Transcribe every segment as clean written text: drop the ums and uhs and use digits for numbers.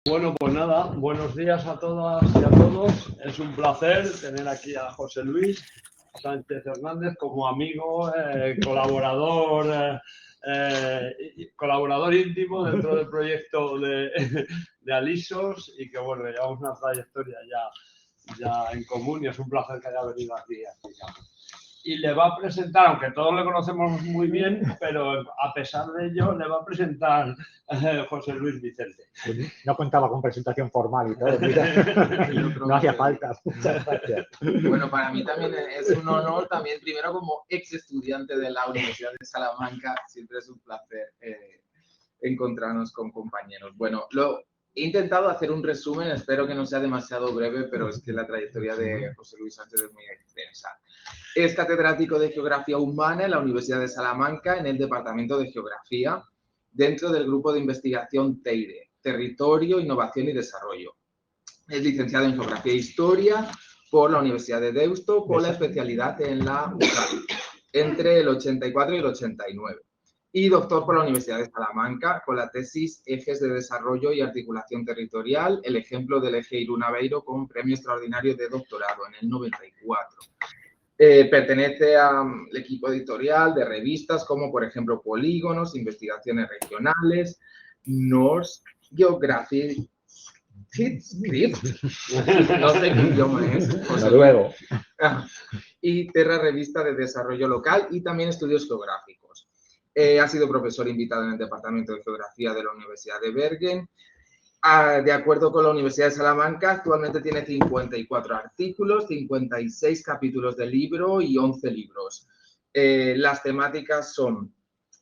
Bueno, pues nada, buenos días a todas y a todos. Es un placer tener aquí a José Luis Sánchez Hernández como amigo, colaborador íntimo dentro del proyecto de Alisos y que, bueno, llevamos una trayectoria ya en común y es un placer que haya venido aquí a explicarnos. Y le va a presentar, aunque todos le conocemos muy bien, pero a pesar de ello, le va a presentar José Luis Vicente. No contaba con presentación formal y todo, no hacía falta. Muchas gracias. Bueno, para mí también es un honor, también primero como ex estudiante de la Universidad de Salamanca, siempre es un placer encontrarnos con compañeros. Bueno, he intentado hacer un resumen, espero que no sea demasiado breve, pero es que la trayectoria de José Luis Sánchez es muy extensa. Es catedrático de Geografía Humana en la Universidad de Salamanca, en el Departamento de Geografía, dentro del grupo de investigación TEIDE, Territorio, Innovación y Desarrollo. Es licenciado en Geografía e Historia por la Universidad de Deusto, con la especialidad en la UCAM, entre el 84 y el 89. Y doctor por la Universidad de Salamanca, con la tesis Ejes de Desarrollo y Articulación Territorial, el ejemplo del eje Irún-Aveiro, con premio extraordinario de doctorado en el 94. Pertenece al equipo editorial de revistas como, por ejemplo, Polígonos, Investigaciones Regionales, Norse Geographic, no sé qué idioma es. Noruego. Y Terra Revista de Desarrollo Local y también Estudios Geográficos. Ha sido profesor invitado en el Departamento de Geografía de la Universidad de Bergen. De acuerdo con la Universidad de Salamanca, actualmente tiene 54 artículos, 56 capítulos de libro y 11 libros. Las temáticas son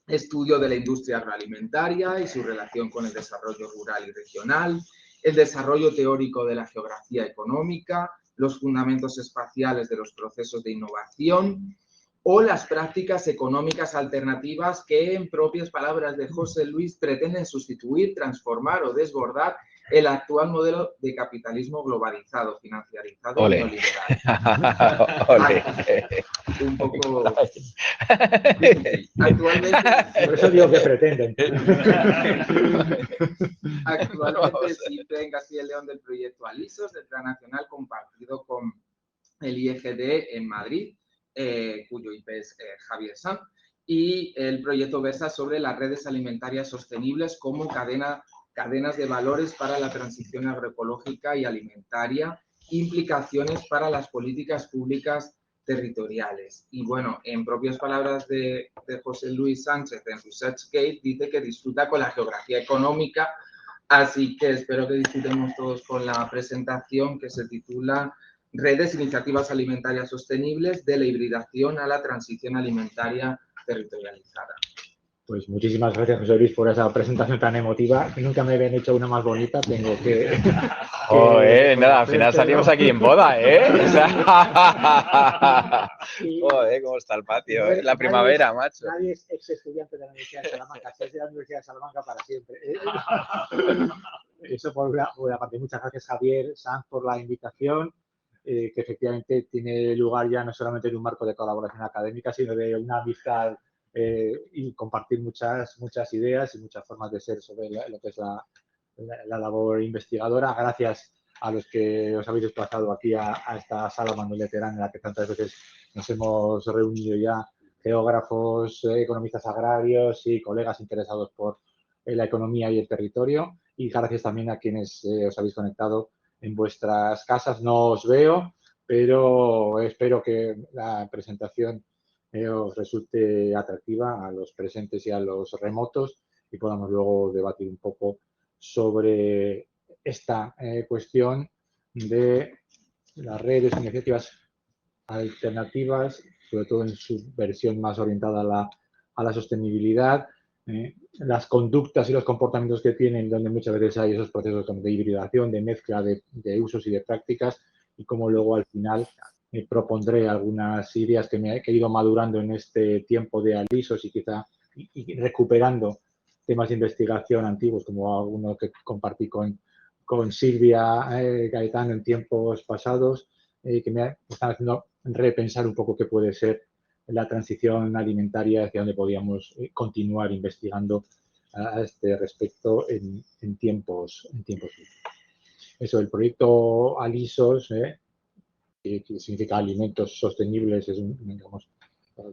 estudio de la industria agroalimentaria y su relación con el desarrollo rural y regional, el desarrollo teórico de la geografía económica, los fundamentos espaciales de los procesos de innovación o las prácticas económicas alternativas que, en propias palabras de José Luis, pretenden sustituir, transformar o desbordar el actual modelo de capitalismo globalizado, financiarizado y neoliberal. Ole. Un poco... Actualmente... Por eso digo que pretenden. Actualmente existe en Castilla y León del proyecto Alisos, del Plan Nacional compartido con el IEGD en Madrid, cuyo IP es Javier Sanz, y el proyecto versa sobre las redes alimentarias sostenibles como cadenas de valores para la transición agroecológica y alimentaria, implicaciones para las políticas públicas territoriales. Y bueno, en propias palabras de José Luis Sánchez en ResearchGate, dice que disfruta con la geografía económica, así que espero que disfrutemos todos con la presentación que se titula Redes, Iniciativas Alimentarias Sostenibles, de la hibridación a la transición alimentaria territorializada. Pues muchísimas gracias, José Luis, por esa presentación tan emotiva. Nunca me habían hecho una más bonita, tengo que... Nada, al final salimos aquí en boda, ¿eh? O sea, joder, cómo está el patio, ¿eh? La primavera, macho. Nadie es ex estudiante de la Universidad de Salamanca, si es de la Universidad de Salamanca para siempre. Eso por una parte. Muchas gracias, Javier Sanz, por la invitación, que efectivamente tiene lugar ya no solamente en un marco de colaboración académica, sino de una amistad y compartir muchas ideas y muchas formas de ser sobre lo que es la labor investigadora. Gracias a los que os habéis desplazado aquí a esta sala Manuel Terán, en la que tantas veces nos hemos reunido ya, geógrafos, economistas agrarios y colegas interesados por la economía y el territorio. Y gracias también a quienes os habéis conectado en vuestras casas. No os veo, pero espero que la presentación os resulte atractiva a los presentes y a los remotos y podamos luego debatir un poco sobre esta cuestión de las redes, iniciativas alternativas, sobre todo en su versión más orientada a la sostenibilidad, las conductas y los comportamientos que tienen, donde muchas veces hay esos procesos de hibridación, de mezcla de usos y de prácticas, y cómo luego al final propondré algunas ideas que he ido madurando en este tiempo de Alisos y quizá y recuperando temas de investigación antiguos, como alguno que compartí con Silvia Gaetano en tiempos pasados, que me están haciendo repensar un poco qué puede ser la transición alimentaria, hacia donde podíamos continuar investigando a este respecto en tiempos útiles. Eso, el proyecto ALISOS, que significa Alimentos Sostenibles, es digamos,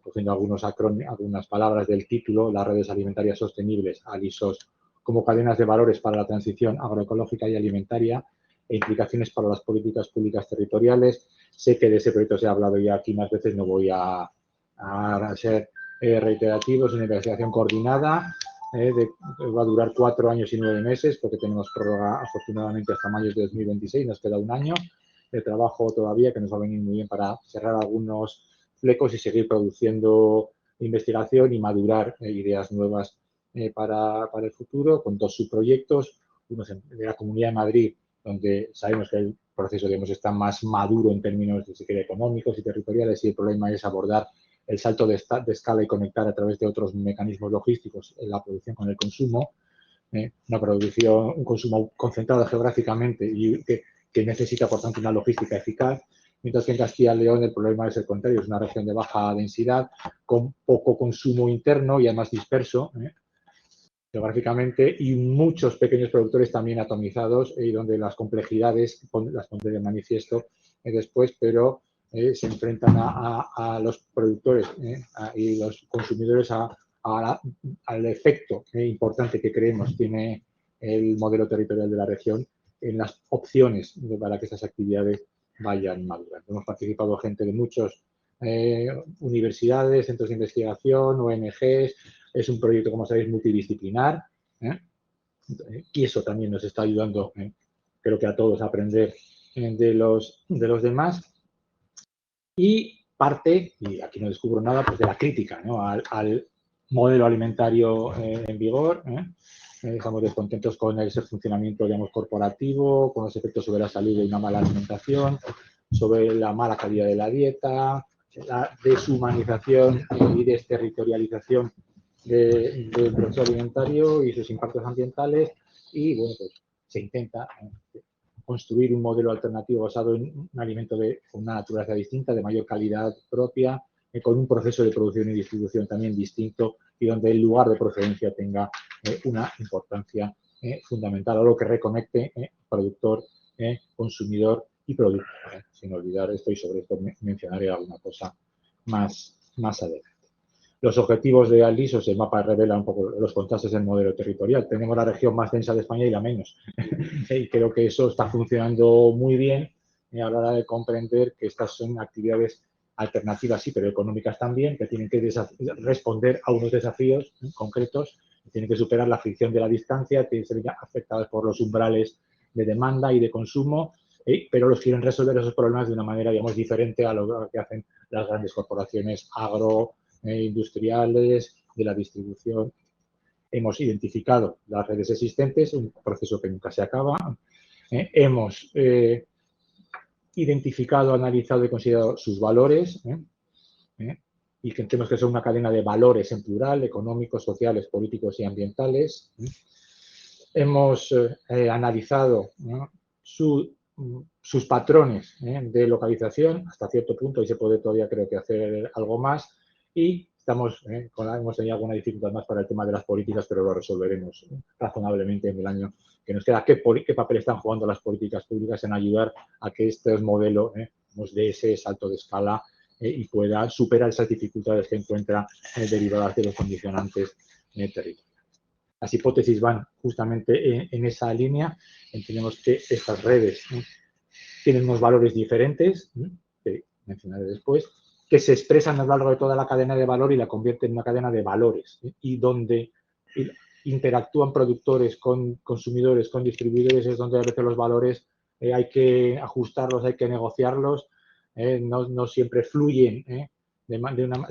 cogiendo algunas palabras del título, las redes alimentarias sostenibles, ALISOS, como cadenas de valores para la transición agroecológica y alimentaria e implicaciones para las políticas públicas territoriales. Sé que de ese proyecto se ha hablado ya aquí más veces, no voy a ser reiterativo. Es una investigación coordinada, va a durar 4 años y 9 meses, porque tenemos prórroga afortunadamente hasta mayo de 2026, nos queda un año de trabajo todavía que nos va a venir muy bien para cerrar algunos flecos y seguir produciendo investigación y madurar ideas nuevas para el futuro, con 2 subproyectos, uno de la Comunidad de Madrid, donde sabemos que el proceso, digamos, está más maduro en términos, si se quiere, económicos y territoriales, y el problema es abordar el salto de escala y conectar a través de otros mecanismos logísticos la producción con el consumo, un consumo concentrado geográficamente y que necesita, por tanto, una logística eficaz, mientras que en Castilla y León el problema es el contrario, es una región de baja densidad, con poco consumo interno y además disperso geográficamente, y muchos pequeños productores también atomizados, y donde las complejidades las pondré de manifiesto después, pero se enfrentan a los productores y los consumidores al efecto importante que creemos tiene el modelo territorial de la región en las opciones para que estas actividades vayan madurando. Hemos participado gente de muchas universidades, centros de investigación, ONGs. Es un proyecto, como sabéis, multidisciplinar, y eso también nos está ayudando, creo que a todos, a aprender de los demás. Y parte, y aquí no descubro nada, pues de la crítica, ¿no?, al modelo alimentario en vigor. Estamos descontentos con ese funcionamiento, digamos, corporativo, con los efectos sobre la salud de una mala alimentación, sobre la mala calidad de la dieta, la deshumanización y desterritorialización del proceso alimentario y sus impactos ambientales. Y bueno, pues se intenta construir un modelo alternativo basado en un alimento con una naturaleza distinta, de mayor calidad propia, con un proceso de producción y distribución también distinto, y donde el lugar de procedencia tenga una importancia fundamental, o lo que reconecte productor, consumidor y producto. Sin olvidar esto, y sobre esto mencionaré alguna cosa más adelante. Los objetivos de ALISOS, el mapa revela un poco los contrastes del modelo territorial. Tenemos la región más densa de España y la menos. Y creo que eso está funcionando muy bien a la hora de comprender que estas son actividades alternativas, sí, pero económicas también, que tienen que responder a unos desafíos concretos, tienen que superar la fricción de la distancia, tienen que ser afectadas por los umbrales de demanda y de consumo, pero los quieren resolver esos problemas de una manera, digamos, diferente a lo que hacen las grandes corporaciones agroindustriales, de la distribución. Hemos identificado las redes existentes, un proceso que nunca se acaba. Hemos identificado, analizado y considerado sus valores, y que entendemos que son una cadena de valores en plural, económicos, sociales, políticos y ambientales. Hemos analizado sus patrones de localización hasta cierto punto, y se puede todavía, creo que, hacer algo más, y hemos tenido alguna dificultad más para el tema de las políticas, pero lo resolveremos razonablemente en el año que nos queda. ¿Qué papel están jugando las políticas públicas en ayudar a que este modelo nos dé ese salto de escala y pueda superar esas dificultades que encuentra derivadas de los condicionantes territoriales? Las hipótesis van justamente en esa línea. Entendemos que estas redes tienen unos valores diferentes, que mencionaré después, que se expresan a lo largo de toda la cadena de valor y la convierten en una cadena de valores, y donde interactúan productores con consumidores, con distribuidores, es donde a veces los valores hay que ajustarlos, hay que negociarlos, no siempre fluyen,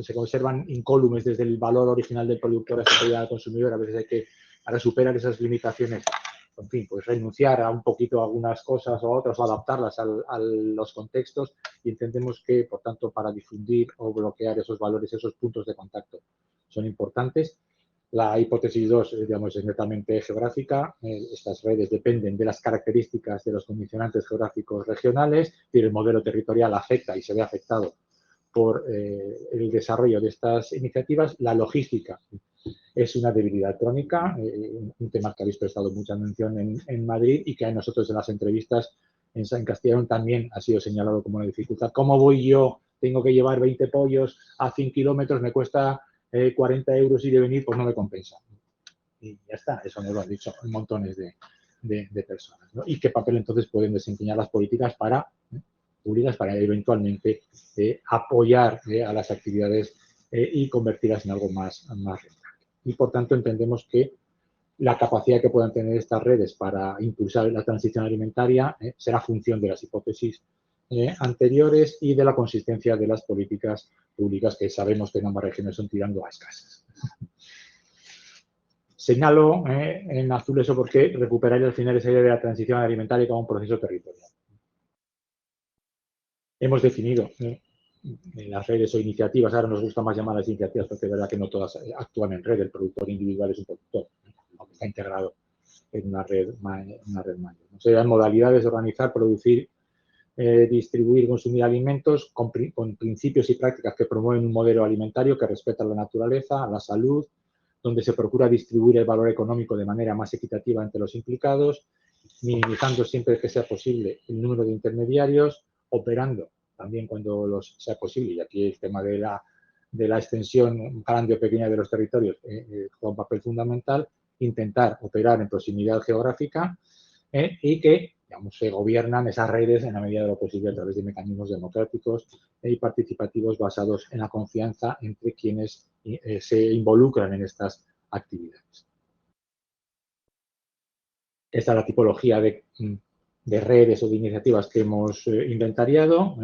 se conservan incólumes desde el valor original del productor hasta llegar al consumidor. A veces hay que, para superar esas limitaciones, en fin, pues renunciar a un poquito a algunas cosas o a otras, o adaptarlas a los contextos, y entendemos que, por tanto, para difundir o bloquear esos valores, esos puntos de contacto son importantes. La hipótesis 2, digamos, es netamente geográfica. Estas redes dependen de las características de los condicionantes geográficos regionales, y el modelo territorial afecta y se ve afectado por el desarrollo de estas iniciativas. La logística Es una debilidad crónica, un tema que habéis prestado mucha atención en Madrid y que a nosotros en las entrevistas en Castellón también ha sido señalado como una dificultad. ¿Cómo voy yo? Tengo que llevar 20 pollos a 100 kilómetros, me cuesta 40 euros ir y venir, pues no me compensa. Y ya está, eso nos lo han dicho montones de personas, ¿no? ¿Y qué papel entonces pueden desempeñar las políticas públicas para eventualmente apoyar a las actividades y convertirlas en algo más rentable? Y por tanto entendemos que la capacidad que puedan tener estas redes para impulsar la transición alimentaria será función de las hipótesis anteriores y de la consistencia de las políticas públicas que sabemos que en ambas regiones son tirando a escasas. Señalo en azul eso porque recuperar al final esa idea de la transición alimentaria como un proceso territorial. Hemos definido en las redes o iniciativas, ahora nos gusta más llamar las iniciativas porque es verdad que no todas actúan en red, el productor individual es un productor, aunque está integrado en una red mayor. O sea, modalidades de organizar, producir, distribuir, consumir alimentos con principios y prácticas que promueven un modelo alimentario que respeta la naturaleza, la salud, donde se procura distribuir el valor económico de manera más equitativa entre los implicados, minimizando siempre que sea posible el número de intermediarios, operando también cuando sea posible, y aquí el tema de la extensión grande o pequeña de los territorios juega un papel fundamental, intentar operar en proximidad geográfica y que, digamos, se gobiernan esas redes en la medida de lo posible a través de mecanismos democráticos y participativos basados en la confianza entre quienes se involucran en estas actividades. Esta es la tipología de redes o de iniciativas que hemos inventariado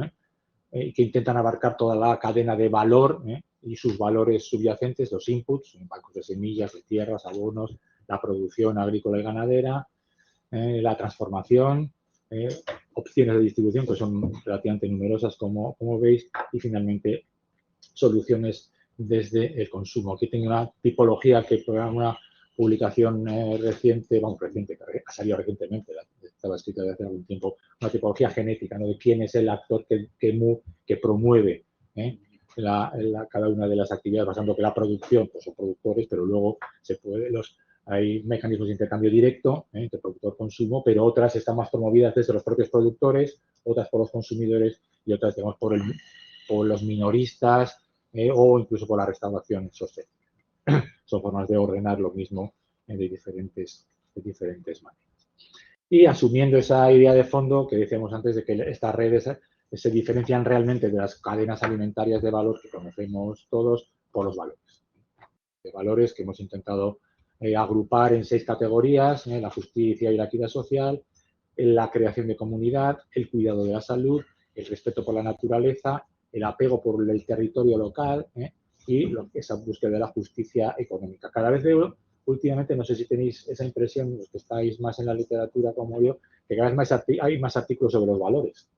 y que intentan abarcar toda la cadena de valor y sus valores subyacentes, los inputs, bancos de semillas, de tierras, abonos, la producción agrícola y ganadera, la transformación, opciones de distribución que son relativamente numerosas como veis y finalmente soluciones desde el consumo. Aquí tengo una tipología que por una publicación reciente, que ha salido recientemente, estaba escrita desde hace algún tiempo, una tipología genética, ¿no? De quién es el actor que promueve cada una de las actividades, basando que la producción, pues son productores, pero luego hay mecanismos de intercambio directo entre productor-consumo, pero otras están más promovidas desde los propios productores, otras por los consumidores y otras, digamos, por los minoristas o incluso por la restauración sostenible. Son formas de ordenar lo mismo de diferentes maneras. Y asumiendo esa idea de fondo que decíamos antes de que estas redes se diferencian realmente de las cadenas alimentarias de valor que conocemos todos por los valores. De valores que hemos intentado agrupar en 6 categorías: la justicia y la equidad social, la creación de comunidad, el cuidado de la salud, el respeto por la naturaleza, el apego por el territorio local y esa búsqueda de la justicia económica. Cada vez veo, últimamente, no sé si tenéis esa impresión, los que estáis más en la literatura como yo, que cada vez hay más artículos sobre los valores.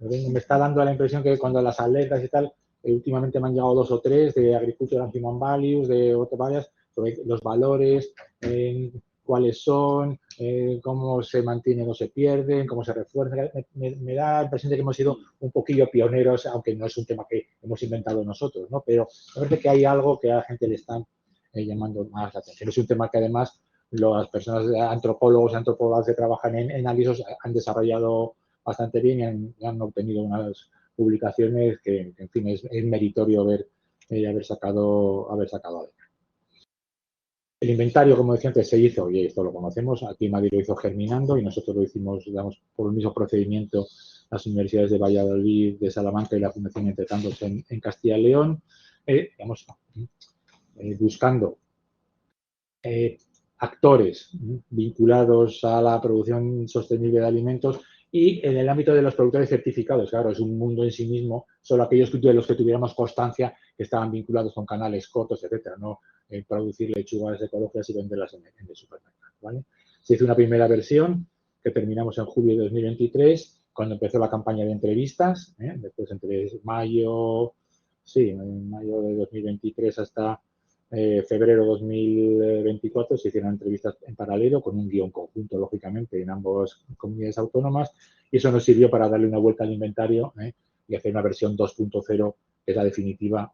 Me está dando la impresión que cuando las alertas y tal, últimamente me han llegado 2 o 3 de Agriculture and Human Values, de otras varias, sobre los valores, cuáles son, cómo se mantienen o se pierden, cómo se refuerzan. Me da la impresión de que hemos sido un poquillo pioneros, aunque no es un tema que hemos inventado nosotros, ¿no? Pero me parece que hay algo que a la gente le está llamando más la atención. Es un tema que además las personas, antropólogos y antropólogas que trabajan en ALISOS han desarrollado bastante bien y han obtenido unas publicaciones que, en fin, es meritorio haber sacado adelante. El inventario, como decía antes, se hizo, y esto lo conocemos, aquí en Madrid lo hizo Germinando y nosotros lo hicimos, digamos, por el mismo procedimiento, las universidades de Valladolid, de Salamanca y la Fundación Entretantos en Castilla y León, digamos, buscando actores vinculados a la producción sostenible de alimentos y en el ámbito de los productores certificados. Claro, es un mundo en sí mismo, solo aquellos de los que tuviéramos constancia que estaban vinculados con canales cortos, etcétera, no producir lechugas ecológicas y venderlas en el supermercado, ¿vale? Se hizo una primera versión que terminamos en julio de 2023, cuando empezó la campaña de entrevistas, después entre mayo de 2023 hasta febrero 2024 se hicieron entrevistas en paralelo con un guión conjunto, lógicamente, en ambas comunidades autónomas, y eso nos sirvió para darle una vuelta al inventario y hacer una versión 2.0, que es la definitiva,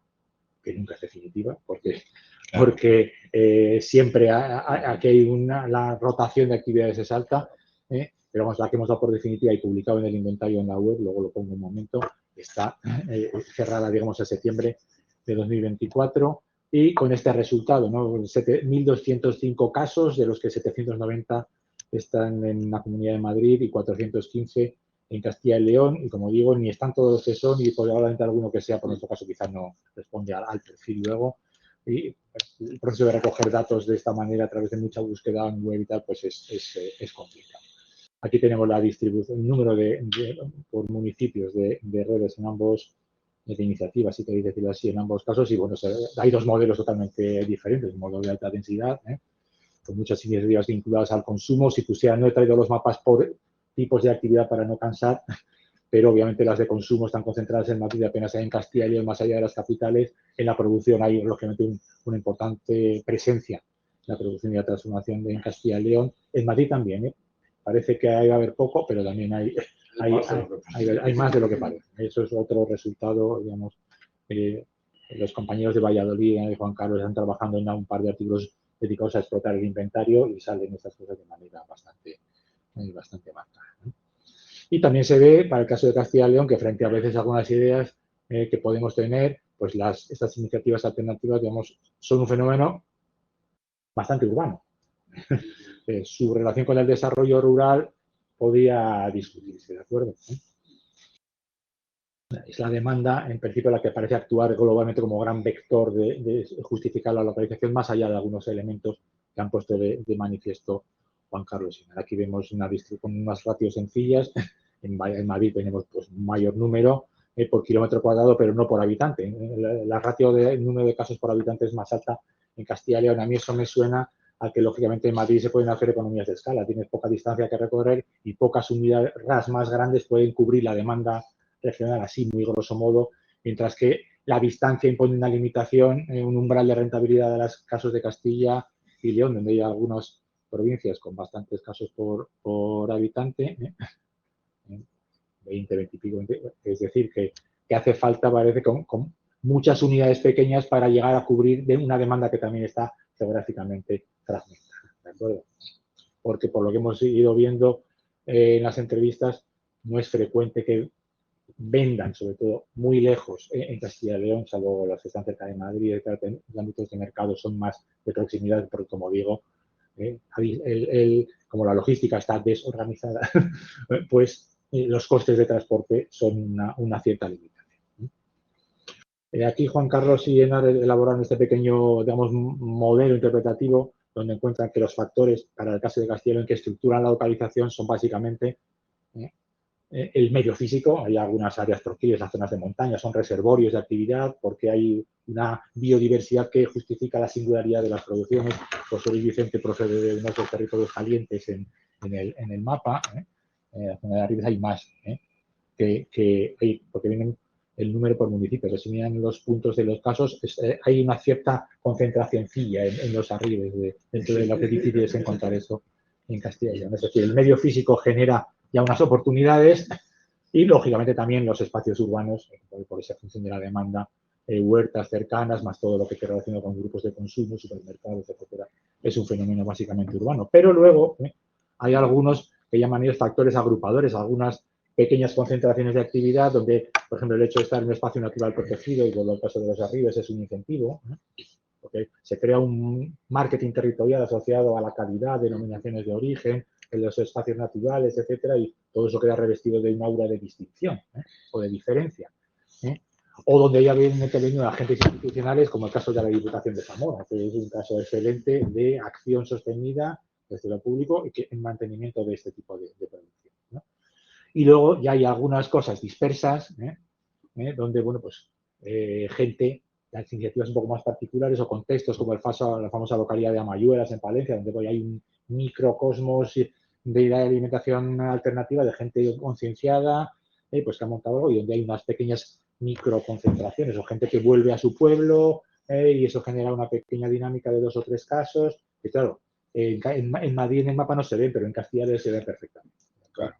que nunca es definitiva, porque siempre aquí hay la rotación de actividades es alta, pero vamos, la que hemos dado por definitiva y publicado en el inventario en la web, luego lo pongo un momento, está cerrada, digamos, en septiembre de 2024 y con este resultado, ¿no? 1.205 casos, de los que 790 están en la Comunidad de Madrid y 415 en Castilla y León, y como digo, ni están todos los que son, y probablemente alguno que sea, por nuestro caso, quizás no responde al perfil luego. Y el proceso de recoger datos de esta manera a través de mucha búsqueda en web y tal, pues es complicado. Aquí tenemos la distribución, el número por municipios de redes en ambos, de iniciativas, si queréis decirlo así, en ambos casos. Y bueno, hay dos modelos totalmente diferentes, un modelo de alta densidad, con muchas iniciativas vinculadas al consumo. Si pusiera, no he traído los mapas por tipos de actividad para no cansar, pero obviamente las de consumo están concentradas en Madrid, apenas hay en Castilla y León, más allá de las capitales. En la producción hay, lógicamente, una importante presencia en la producción y la transformación en Castilla y León. En Madrid también, parece que ahí va a haber poco, pero también hay más de lo que parece. Eso es otro resultado, digamos. Los compañeros de Valladolid y Juan Carlos están trabajando en un par de artículos dedicados a explotar el inventario y salen estas cosas de manera bastante marcada, ¿no? Y también se ve, para el caso de Castilla y León, que frente a veces algunas ideas que podemos tener, pues estas iniciativas alternativas, digamos, son un fenómeno bastante urbano. Su relación con el desarrollo rural podía discutirse, ¿de acuerdo? Es la demanda, en principio, la que parece actuar globalmente como gran vector de justificar la localización, más allá de algunos elementos que han puesto de manifiesto Juan Carlos. Aquí vemos con unas ratios sencillas. En Madrid tenemos pues, un mayor número por kilómetro cuadrado, pero no por habitante. La ratio de número de casos por habitante es más alta en Castilla y León. A mí eso me suena a que, lógicamente, en Madrid se pueden hacer economías de escala. Tienes poca distancia que recorrer y pocas unidades más grandes pueden cubrir la demanda regional, así muy grosso modo, mientras que la distancia impone una limitación, un umbral de rentabilidad de los casos de Castilla y León, donde hay algunas provincias con bastantes casos por habitante, 20 y pico, es decir, que hace falta, parece, con muchas unidades pequeñas para llegar a cubrir una demanda que también está geográficamente fragmentada, ¿de acuerdo? Porque por lo que hemos ido viendo en las entrevistas, no es frecuente que vendan, sobre todo muy lejos en Castilla y León, salvo las que están cerca de Madrid. Los ámbitos de mercado son más de proximidad, porque, como digo, como la logística está desorganizada, pues los costes de transporte son una cierta limitación. Aquí Juan Carlos y Enar elaboraron este pequeño, digamos, modelo interpretativo donde encuentran que los factores, para el caso de Castilla y León, que estructuran la localización son básicamente el medio físico. Hay algunas áreas propias, las zonas de montaña, son reservorios de actividad porque hay una biodiversidad que justifica la singularidad de las producciones. José Luis Vicente procede de unos territorios calientes en el mapa. En la zona de arriba hay más, porque vienen el número por municipio, pero si miran los puntos de los casos, hay una cierta concentracióncilla en los arribes dentro de lo que es difícil es encontrar eso en Castilla y León. Es decir, el medio físico genera ya unas oportunidades y, lógicamente, también los espacios urbanos, por esa función de la demanda, huertas cercanas, más todo lo que se relaciona con grupos de consumo, supermercados, etcétera. Es un fenómeno básicamente urbano. Pero luego hay algunos que llaman ellos factores agrupadores, algunas pequeñas concentraciones de actividad donde, por ejemplo, el hecho de estar en un espacio natural protegido, y por el caso de los arribes es un incentivo, porque se crea un marketing territorial asociado a la calidad, denominaciones de origen, en los espacios naturales, etcétera, y todo eso queda revestido de un aura de distinción o de diferencia. O donde ya vienen intervenido agentes institucionales, como el caso de la Diputación de Zamora, que es un caso excelente de acción sostenida desde lo público y en mantenimiento de este tipo de producción, ¿no? Y luego ya hay algunas cosas dispersas, donde, bueno, pues gente, las iniciativas un poco más particulares o contextos como la famosa localidad de Amayuelas en Palencia, donde hay un microcosmos de idea de alimentación alternativa de gente concienciada, pues que ha montado algo y donde hay unas pequeñas microconcentraciones o gente que vuelve a su pueblo y eso genera una pequeña dinámica de 2 o 3 casos. Y claro, en Madrid en el mapa no se ven, pero en Castilla y León se ven perfectamente. Claro.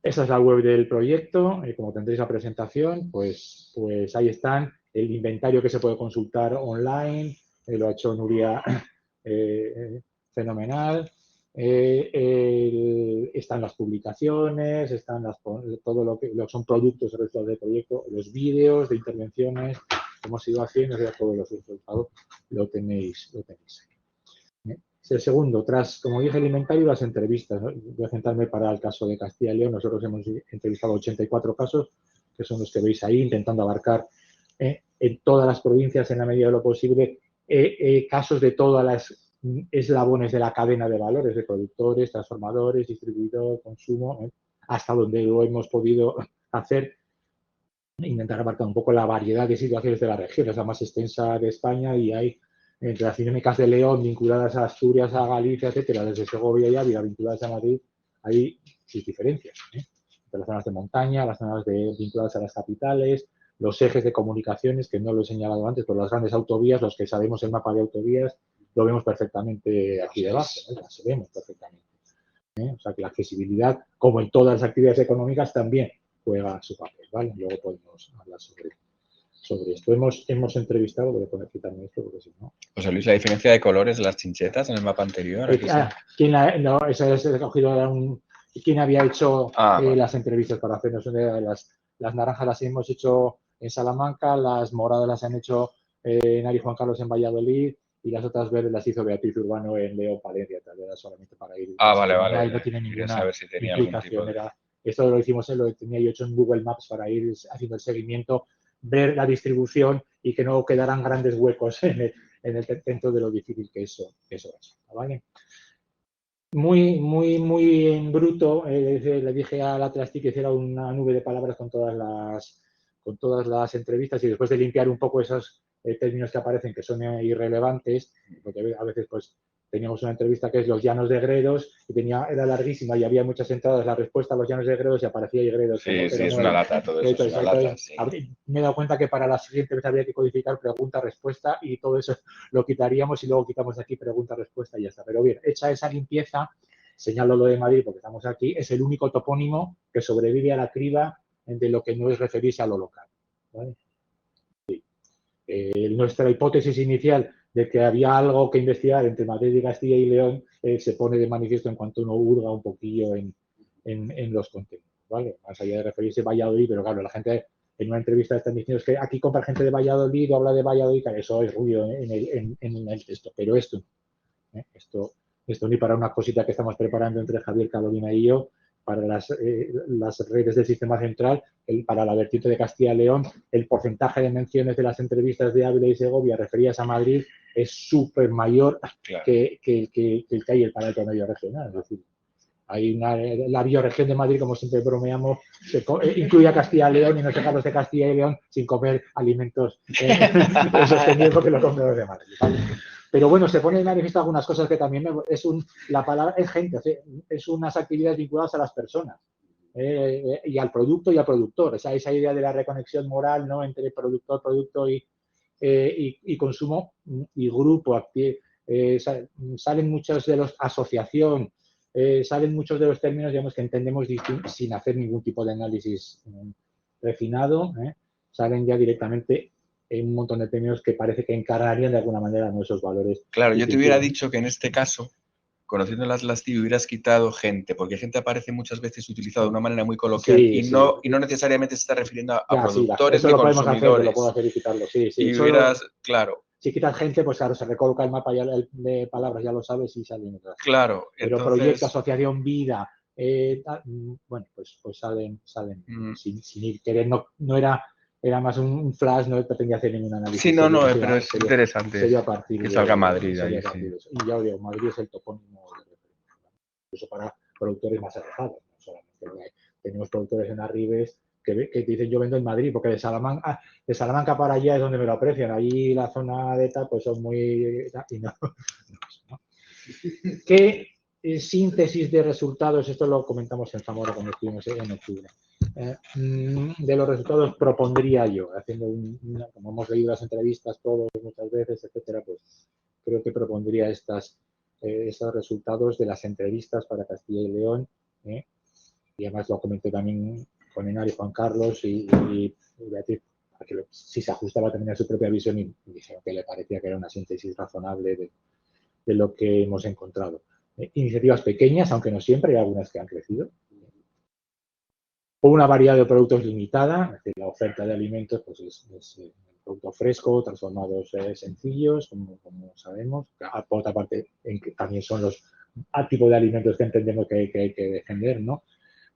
Esa es la web del proyecto. Como tendréis la presentación, pues ahí están. El inventario que se puede consultar online. Lo ha hecho Nuria fenomenal. Están las publicaciones, están todo lo que son productos del proyecto, los vídeos de intervenciones que hemos ido haciendo, todos los resultados lo tenéis aquí. El segundo, tras, como dije, el inventario y las entrevistas, ¿no? Voy a centrarme para el caso de Castilla y León. Nosotros hemos entrevistado 84 casos, que son los que veis ahí, intentando abarcar en todas las provincias, en la medida de lo posible, casos de todas las eslabones de la cadena de valores, de productores, transformadores, distribuidor, consumo, hasta donde lo hemos podido hacer, intentar abarcar un poco la variedad de situaciones de la región. Es la más extensa de España y hay entre las dinámicas de León vinculadas a Asturias, a Galicia, etcétera, desde Segovia y Ávila vinculadas a Madrid, hay sus diferencias, entre las zonas de montaña, las zonas vinculadas a las capitales, los ejes de comunicaciones, que no lo he señalado antes, pero las grandes autovías, los que sabemos el mapa de autovías, lo vemos perfectamente aquí debajo, las vemos perfectamente. O sea que la accesibilidad, como en todas las actividades económicas, también juega su papel, ¿vale? Luego podemos hablar sobre esto. Hemos entrevistado, voy a poner aquí también esto, porque si no... José Luis, la diferencia de colores de las chinchetas en el mapa anterior. ¿Quién había hecho las entrevistas para hacernos las naranjas las hemos hecho en Salamanca, las moradas las han hecho en Ari Juan Carlos en Valladolid y las otras verdes las hizo Beatriz Urbano en León, Palencia, tal vez solamente para ir. Vale. No tiene ninguna saber si tenía implicación. Esto lo hicimos, lo tenía yo hecho en Google Maps para ir haciendo el seguimiento, ver la distribución y que no quedaran grandes huecos dentro de lo difícil que eso es. ¿Vale? Muy en bruto, le dije a la Trasti que hiciera una nube de palabras con todas las entrevistas y después de limpiar un poco esos términos que aparecen que son irrelevantes, porque a veces pues teníamos una entrevista que es los llanos de Gredos y era larguísima y había muchas entradas, la respuesta a los llanos de Gredos y aparecía Gredos. Sí, es una lata, todo eso es una lata, sí. Me he dado cuenta que para la siguiente vez habría que codificar pregunta-respuesta y todo eso lo quitaríamos y luego quitamos de aquí pregunta-respuesta y ya está. Pero bien, hecha esa limpieza, señalo lo de Madrid porque estamos aquí, es el único topónimo que sobrevive a la criba de lo que no es referirse a lo local. ¿Vale? Sí. Nuestra hipótesis inicial de que había algo que investigar entre Madrid y Castilla y León se pone de manifiesto en cuanto uno hurga un poquillo en los contenidos, ¿vale? Más allá de referirse a Valladolid, pero claro, la gente en una entrevista están diciendo que aquí compra gente de Valladolid o habla de Valladolid, que eso es ruido en el texto, pero esto ni para una cosita que estamos preparando entre Javier Carolina y yo, para las redes del sistema central, para la vertiente de Castilla y León, el porcentaje de menciones de las entrevistas de Ávila y Segovia referidas a Madrid es súper mayor que el que hay para el promedio regional. Es decir, hay la bioregión de Madrid, como siempre bromeamos, incluye a Castilla y León y nos dejamos de Castilla y León sin comer alimentos sostenibles porque lo comemos de Madrid. ¿Vale? Pero bueno, se pone de manifiesto algunas cosas que también la palabra es gente, es unas actividades vinculadas a las personas y al producto y al productor. O sea, esa idea de la reconexión moral, ¿no?, entre productor, producto y consumo y grupo. Salen muchos de los asociación, salen muchos de los términos, digamos, que entendemos sin hacer ningún tipo de análisis refinado. Salen ya directamente en un montón de términos que parece que encarnarían de alguna manera nuestros valores. Claro, yo te hubiera dicho que en este caso, conociendo las TIC, hubieras quitado gente, porque gente aparece muchas veces utilizado de una manera muy coloquial y no necesariamente se está refiriendo a productores ni consumidores. Lo puedo hacer y quitarlo, Y hubieras, claro. Si quitas gente, pues claro, se recoloca el mapa de palabras, ya lo sabes, y salen otras. Claro. Pero entonces, proyecto, asociación, vida, bueno, pues salen sin ir querer, no era más un flash, no pretendía hacer ningún análisis. Sí, pero es interesante sería a partir que salga Madrid ahí, sí. Y ya os digo, Madrid es el topónimo de referencia. Incluso para productores más alejados, no solamente tenemos productores en Arribes que dicen yo vendo en Madrid, porque de Salamanca para allá es donde me lo aprecian. Allí la zona de tal, pues son muy... Y no. ¿Qué síntesis de resultados? Esto lo comentamos en Zamora cuando estuvimos en octubre. De los resultados propondría yo, haciendo como hemos leído las entrevistas todos muchas veces, etcétera, pues creo que propondría esos resultados de las entrevistas para Castilla y León. y además lo comenté también con Enar y Juan Carlos y Beatriz, que si se ajustaba también a su propia visión y dijeron que le parecía que era una síntesis razonable de lo que hemos encontrado. Iniciativas pequeñas, aunque no siempre, hay algunas que han crecido. Una variedad de productos limitada, es decir, la oferta de alimentos pues es producto fresco, transformados sencillos, como sabemos. Por otra parte, también son los tipos de alimentos que entendemos que hay que defender, ¿no?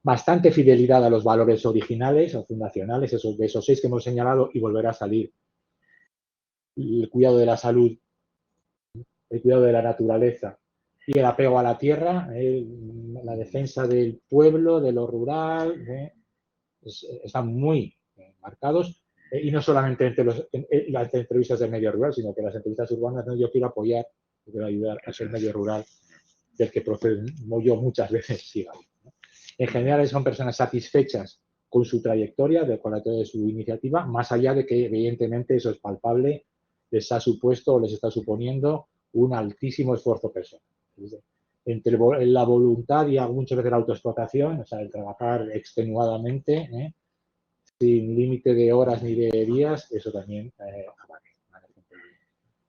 Bastante fidelidad a los valores originales o fundacionales, de esos 6 que hemos señalado, y volverá a salir el cuidado de la salud, el cuidado de la naturaleza y el apego a la tierra, la defensa del pueblo, de lo rural, están muy marcados, y no solamente entre las entrevistas del medio rural, sino que las entrevistas urbanas, ¿no? Yo quiero apoyar, yo quiero ayudar a ser medio rural del que procedo yo muchas veces siga. ¿No? En general son personas satisfechas con su trayectoria, con la trayectoria de su iniciativa, más allá de que evidentemente eso es palpable, les ha supuesto o les está suponiendo un altísimo esfuerzo personal. Entre la voluntad y muchas veces la autoexplotación, o sea, el trabajar extenuadamente, sin límite de horas ni de días, eso también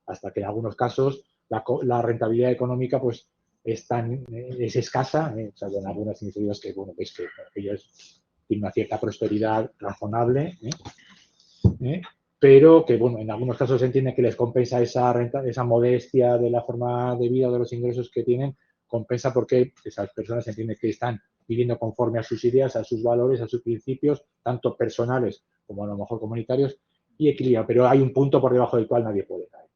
hasta que en algunos casos la rentabilidad económica pues es escasa, o sea, en algunas iniciativas que, bueno, veis que ellos tienen una cierta prosperidad razonable, pero que, bueno, en algunos casos se entiende que les compensa esa modestia de la forma de vida o de los ingresos que tienen, compensa porque esas personas entienden que están viviendo conforme a sus ideas, a sus valores, a sus principios, tanto personales como a lo mejor comunitarios, y equilibra. Pero hay un punto por debajo del cual nadie puede caer.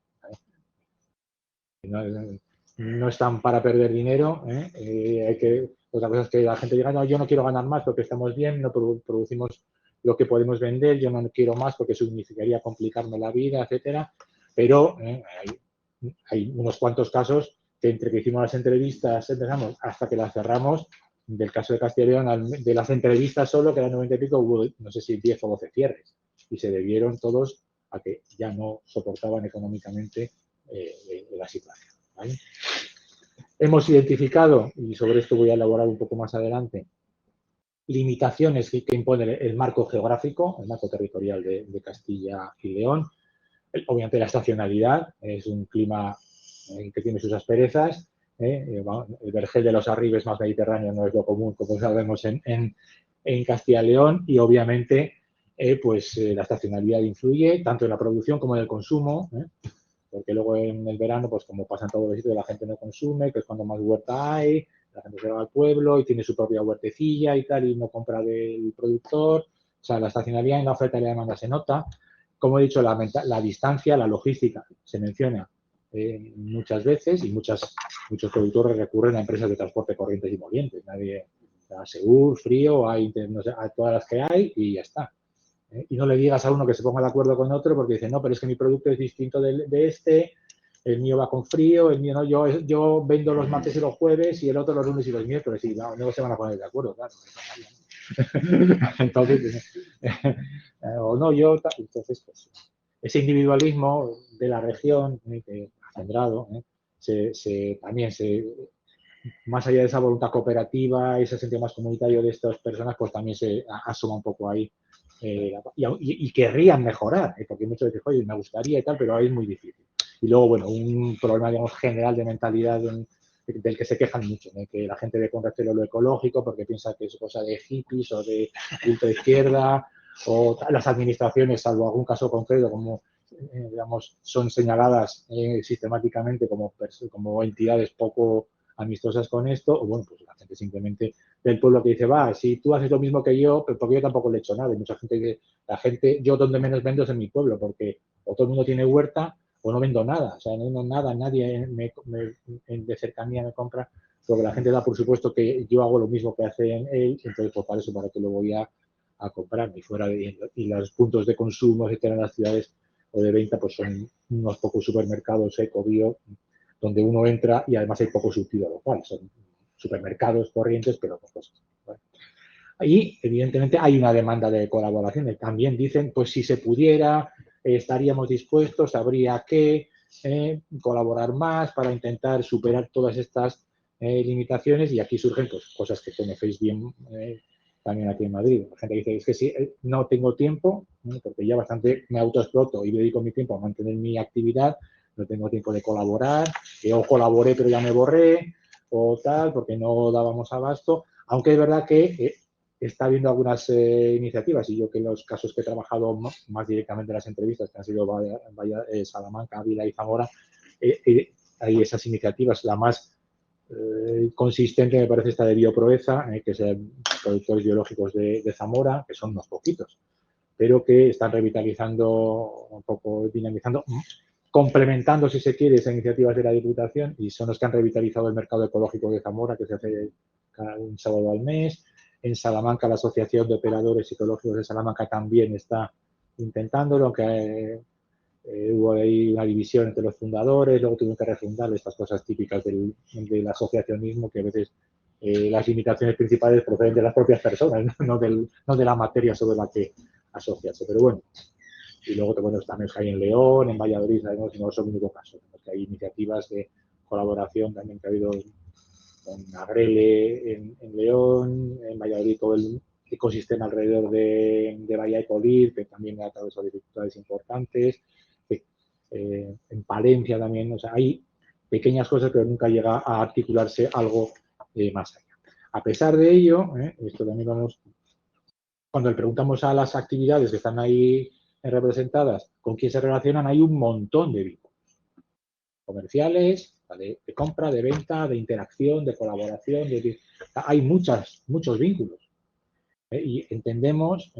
No están para perder dinero. Otra cosa es que la gente diga, no, yo no quiero ganar más porque estamos bien, no producimos lo que podemos vender, yo no quiero más porque significaría complicarme la vida, etcétera. Pero hay unos cuantos casos que entre que hicimos las entrevistas, empezamos hasta que las cerramos, del caso de Castilla y León, de las entrevistas solo, que eran 90 y pico, hubo, no sé si 10 o 12 cierres. Y se debieron todos a que ya no soportaban económicamente la situación. ¿Vale? Hemos identificado, y sobre esto voy a elaborar un poco más adelante, limitaciones que impone el marco geográfico, el marco territorial de Castilla y León. Obviamente la estacionalidad, es un clima que tiene sus asperezas. El vergel de los Arribes más mediterráneo no es lo común, como sabemos, en Castilla y León, y obviamente la estacionalidad influye tanto en la producción como en el consumo, porque luego en el verano, pues como pasa en todos los sitios, la gente no consume, que es cuando más huerta hay, la gente se va al pueblo y tiene su propia huertecilla y tal, y no compra del productor. O sea, la estacionalidad en la oferta y la demanda se nota. Como he dicho, la distancia, la logística se menciona muchas veces, y muchos productores recurren a empresas de transporte corrientes y molientes. Nadie, a Segur, Frío, no sé, a todas las que hay y ya está. Y no le digas a uno que se ponga de acuerdo con otro porque dice, no, pero es que mi producto es distinto de este, el mío va con frío, el mío no, yo vendo los martes y los jueves y el otro los lunes y los miércoles, y no, no se van a poner de acuerdo, claro. Entonces, o no, entonces, pues, ese individualismo de la región que ha sembrado, también más allá de esa voluntad cooperativa, ese sentido más comunitario de estas personas, pues también se asoma un poco ahí. Y querrían mejorar, porque muchos dicen, oye, me gustaría y tal, pero ahí es muy difícil. Y luego, bueno, un problema, digamos, general de mentalidad del que se quejan mucho, ¿no? Que la gente ve con recelo lo ecológico porque piensa que es cosa de hippies o de ultraizquierda, o las administraciones, salvo algún caso concreto, como digamos, son señaladas sistemáticamente como entidades poco amistosas con esto, o bueno, pues la gente simplemente del pueblo que dice, va, si tú haces lo mismo que yo, pero porque yo tampoco le he hecho nada. Y mucha gente, yo donde menos vendo es en mi pueblo, porque o todo el mundo tiene huerta o no vendo nada. O sea, no vendo nada, nadie de cercanía me compra, porque la gente da por supuesto que yo hago lo mismo que hace él, entonces pues para eso, para que lo voy a comprar. Y los puntos de consumo, etcétera, en las ciudades o de venta, pues son unos pocos supermercados eco-bio, donde uno entra y además hay poco surtido local. Son supermercados corrientes, pero con cosas. ¿Vale? Y, evidentemente, hay una demanda de colaboración. También dicen, pues si se pudiera, estaríamos dispuestos, habría que colaborar más para intentar superar todas estas limitaciones, y aquí surgen pues, cosas que conocéis bien también aquí en Madrid. La gente dice, es que si no tengo tiempo, porque ya bastante me autoexploto y dedico mi tiempo a mantener mi actividad, no tengo tiempo de colaborar, o colaboré pero ya me borré, o tal, porque no dábamos abasto, aunque es verdad que está habiendo algunas iniciativas, y yo que en los casos que he trabajado más directamente en las entrevistas, que han sido Salamanca, Ávila y Zamora, hay esas iniciativas. La más consistente me parece esta de Bioproeza, que es productores biológicos de Zamora, que son unos poquitos, pero que están revitalizando, un poco dinamizando, complementando, si se quiere, esas iniciativas de la Diputación, y son los que han revitalizado el mercado ecológico de Zamora, que se hace un sábado al mes. En Salamanca, la Asociación de Operadores Ecológicos de Salamanca también está intentándolo, aunque hubo ahí una división entre los fundadores, luego tuvieron que refundar estas cosas típicas del asociacionismo, que a veces las limitaciones principales proceden de las propias personas, no de la materia sobre la que asociarse. Pero bueno, y luego también hay en León, en Valladolid, sabemos, no es el único caso, porque hay iniciativas de colaboración también que ha habido con Agrele en León, en Valladolid todo el ecosistema alrededor de Valladolid, que también ha atravesado dificultades importantes, en Palencia también, o sea, hay pequeñas cosas, pero nunca llega a articularse algo más allá. A pesar de ello, esto también cuando le preguntamos a las actividades que están ahí representadas con quién se relacionan, hay un montón de vínculos comerciales, de compra, de venta, de interacción, de colaboración, hay muchos vínculos. Y entendemos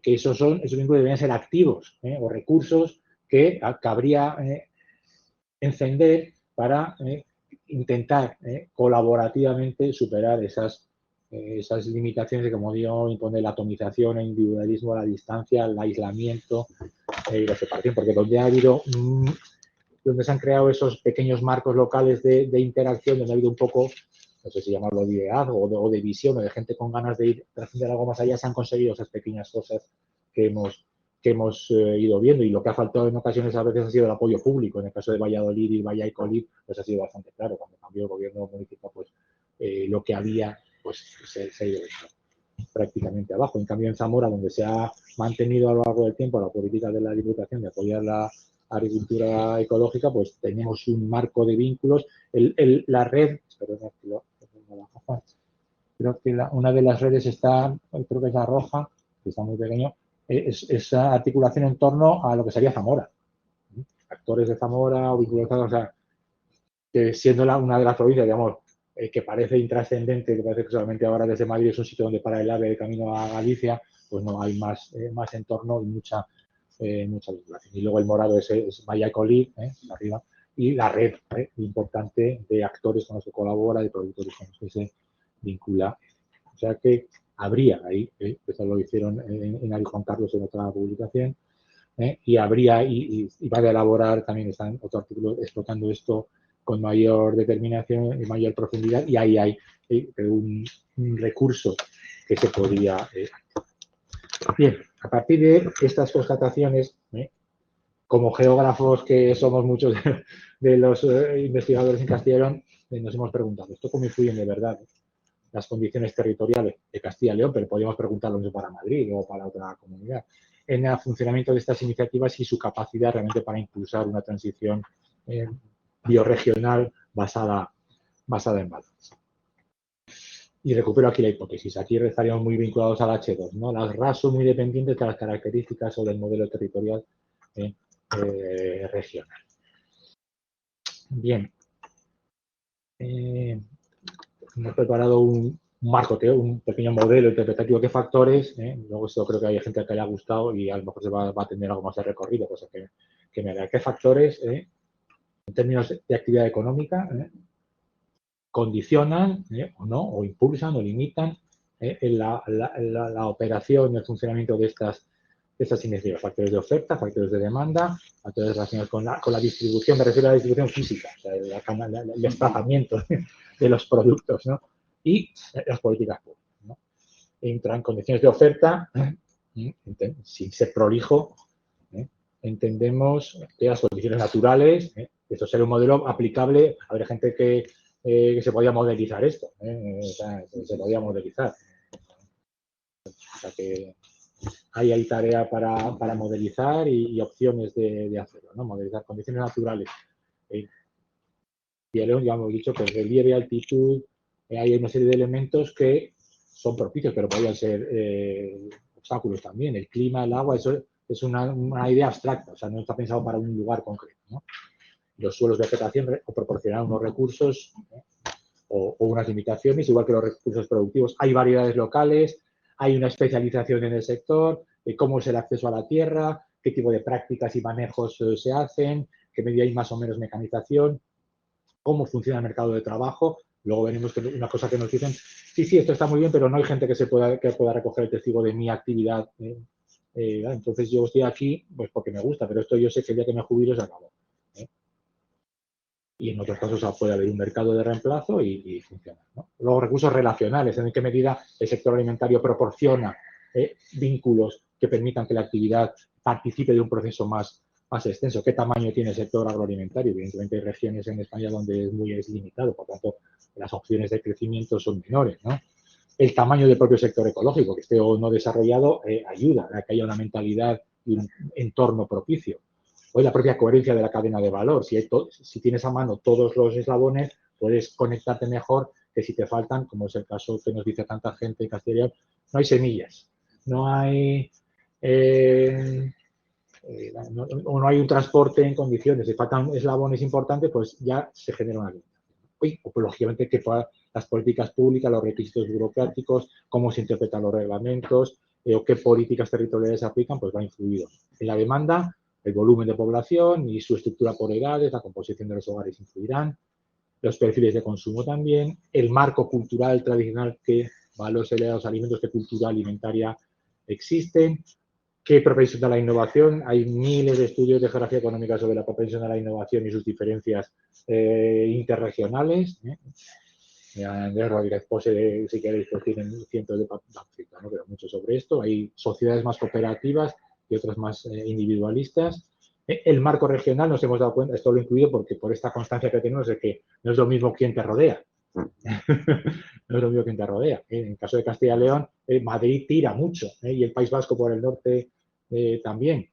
que esos vínculos deberían ser activos o recursos que cabría encender para intentar colaborativamente superar esas limitaciones que, como digo, impone la atomización, el individualismo, la distancia, el aislamiento y la separación, porque donde donde se han creado esos pequeños marcos locales de interacción, donde ha habido un poco, no sé si llamarlo de liderazgo o de visión, o de gente con ganas de ir haciendo algo más allá, se han conseguido esas pequeñas cosas que hemos ido viendo, y lo que ha faltado en ocasiones a veces ha sido el apoyo público. En el caso de Valladolid y Valladolid, pues ha sido bastante claro. Cuando cambió el gobierno municipal, pues lo que había pues se ha ido prácticamente abajo. En cambio, en Zamora, donde se ha mantenido a lo largo del tiempo la política de la Diputación de apoyar la agricultura ecológica, pues tenemos un marco de vínculos. La red, creo que una de las redes está, creo que es la roja, que está muy pequeño, es esa articulación en torno a lo que sería Zamora. Actores de Zamora o vinculados, o sea, que siendo una de las provincias, digamos, que parece intrascendente, que parece que solamente ahora desde Madrid es un sitio donde para el AVE de camino a Galicia, pues no, hay más entorno y mucha vinculación. Y luego el morado es Valladolid, arriba, y la red importante de actores con los que colabora, de productores con los que se vincula. O sea que habría ahí, eso lo hicieron en Ari Juan Carlos en otra publicación, y habría, y va a elaborar, también están otro artículo explotando esto con mayor determinación y mayor profundidad, y ahí hay un recurso que se podría Bien, a partir de estas constataciones, como geógrafos que somos muchos de los investigadores en Castilla y León, nos hemos preguntado, ¿esto cómo influyen de verdad las condiciones territoriales de Castilla y León? Pero podríamos preguntarlo para Madrid o para otra comunidad, en el funcionamiento de estas iniciativas y su capacidad realmente para impulsar una transición biorregional basada en valores. Y recupero aquí la hipótesis. Aquí estaríamos muy vinculados al H2, ¿no? Las RAS son muy dependientes de las características o del modelo territorial regional. Bien. Hemos preparado un marco, un pequeño modelo interpretativo de factores. Luego esto creo que hay gente que le haya gustado y a lo mejor se va a tener algo más de recorrido, cosa que me da. ¿Qué factores, en términos de actividad económica, condicionan o no, o impulsan o limitan la operación y el funcionamiento de estas iniciativas? Factores de oferta, factores de demanda, factores relacionados con la distribución, me refiero a la distribución física, o sea, el desplazamiento de los productos, ¿no? Y las políticas públicas, ¿no? Entran condiciones de oferta, sin ser prolijo, entendemos que las condiciones naturales, esto será un modelo aplicable. Habrá gente que que se podía modelizar esto, o sea, se podía modelizar. O sea que ahí hay tarea para modelizar y opciones de hacerlo, ¿no? Modelizar condiciones naturales. Ya hemos dicho que relieve, altitud, hay una serie de elementos que son propicios, pero podrían ser obstáculos también. El clima, el agua, eso es una idea abstracta, o sea, no está pensado para un lugar concreto, ¿no? Los suelos de vegetación proporcionan unos recursos o unas limitaciones, igual que los recursos productivos. Hay variedades locales, hay una especialización en el sector, cómo es el acceso a la tierra, qué tipo de prácticas y manejos se hacen, qué medida hay más o menos mecanización, cómo funciona el mercado de trabajo. Luego venimos con una cosa que nos dicen, sí, esto está muy bien, pero no hay gente que pueda recoger el testigo de mi actividad. Entonces yo estoy aquí pues porque me gusta, pero esto yo sé que el día que me jubilo se acabó. Y en otros casos puede haber un mercado de reemplazo y funciona, ¿no? Luego, recursos relacionales, en qué medida el sector alimentario proporciona vínculos que permitan que la actividad participe de un proceso más extenso. ¿Qué tamaño tiene el sector agroalimentario? Evidentemente hay regiones en España donde es limitado, por tanto, las opciones de crecimiento son menores, ¿no? El tamaño del propio sector ecológico, que esté o no desarrollado, ayuda a que haya una mentalidad y un entorno propicio. Hoy la propia coherencia de la cadena de valor. Si tienes a mano todos los eslabones, puedes conectarte mejor que si te faltan, como es el caso que nos dice tanta gente en Castilla y León, no hay semillas, no hay no hay un transporte en condiciones, si faltan eslabones importantes, pues ya se genera una limitación. O pues, lógicamente que las políticas públicas, los requisitos burocráticos, cómo se interpretan los reglamentos o qué políticas territoriales se aplican, pues va a influir en la demanda. El volumen de población y su estructura por edades, la composición de los hogares influirán, los perfiles de consumo también, el marco cultural tradicional que valores a los alimentos de cultura alimentaria existen, qué propensión a la innovación. Hay miles de estudios de geografía económica sobre la propensión a la innovación y sus diferencias interregionales. Andrés Rodríguez Pose, si queréis, pues tienen cientos de pamfletos, ¿no? Pero mucho sobre esto. Hay sociedades más cooperativas y otras más individualistas. El marco regional, nos hemos dado cuenta, esto lo he incluido porque por esta constancia que tenemos de que no es lo mismo quien te rodea. No es lo mismo quien te rodea. En el caso de Castilla y León, Madrid tira mucho y el País Vasco por el norte también.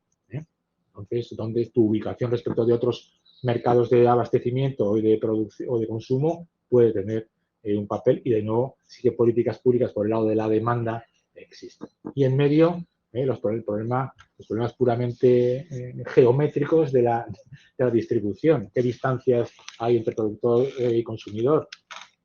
Entonces, ¿dónde es tu ubicación respecto de otros mercados de abastecimiento y de producción o de consumo? Puede tener un papel y, de nuevo, sí que políticas públicas por el lado de la demanda existen. Y en medio, los problemas puramente geométricos de la distribución. ¿Qué distancias hay entre productor y consumidor?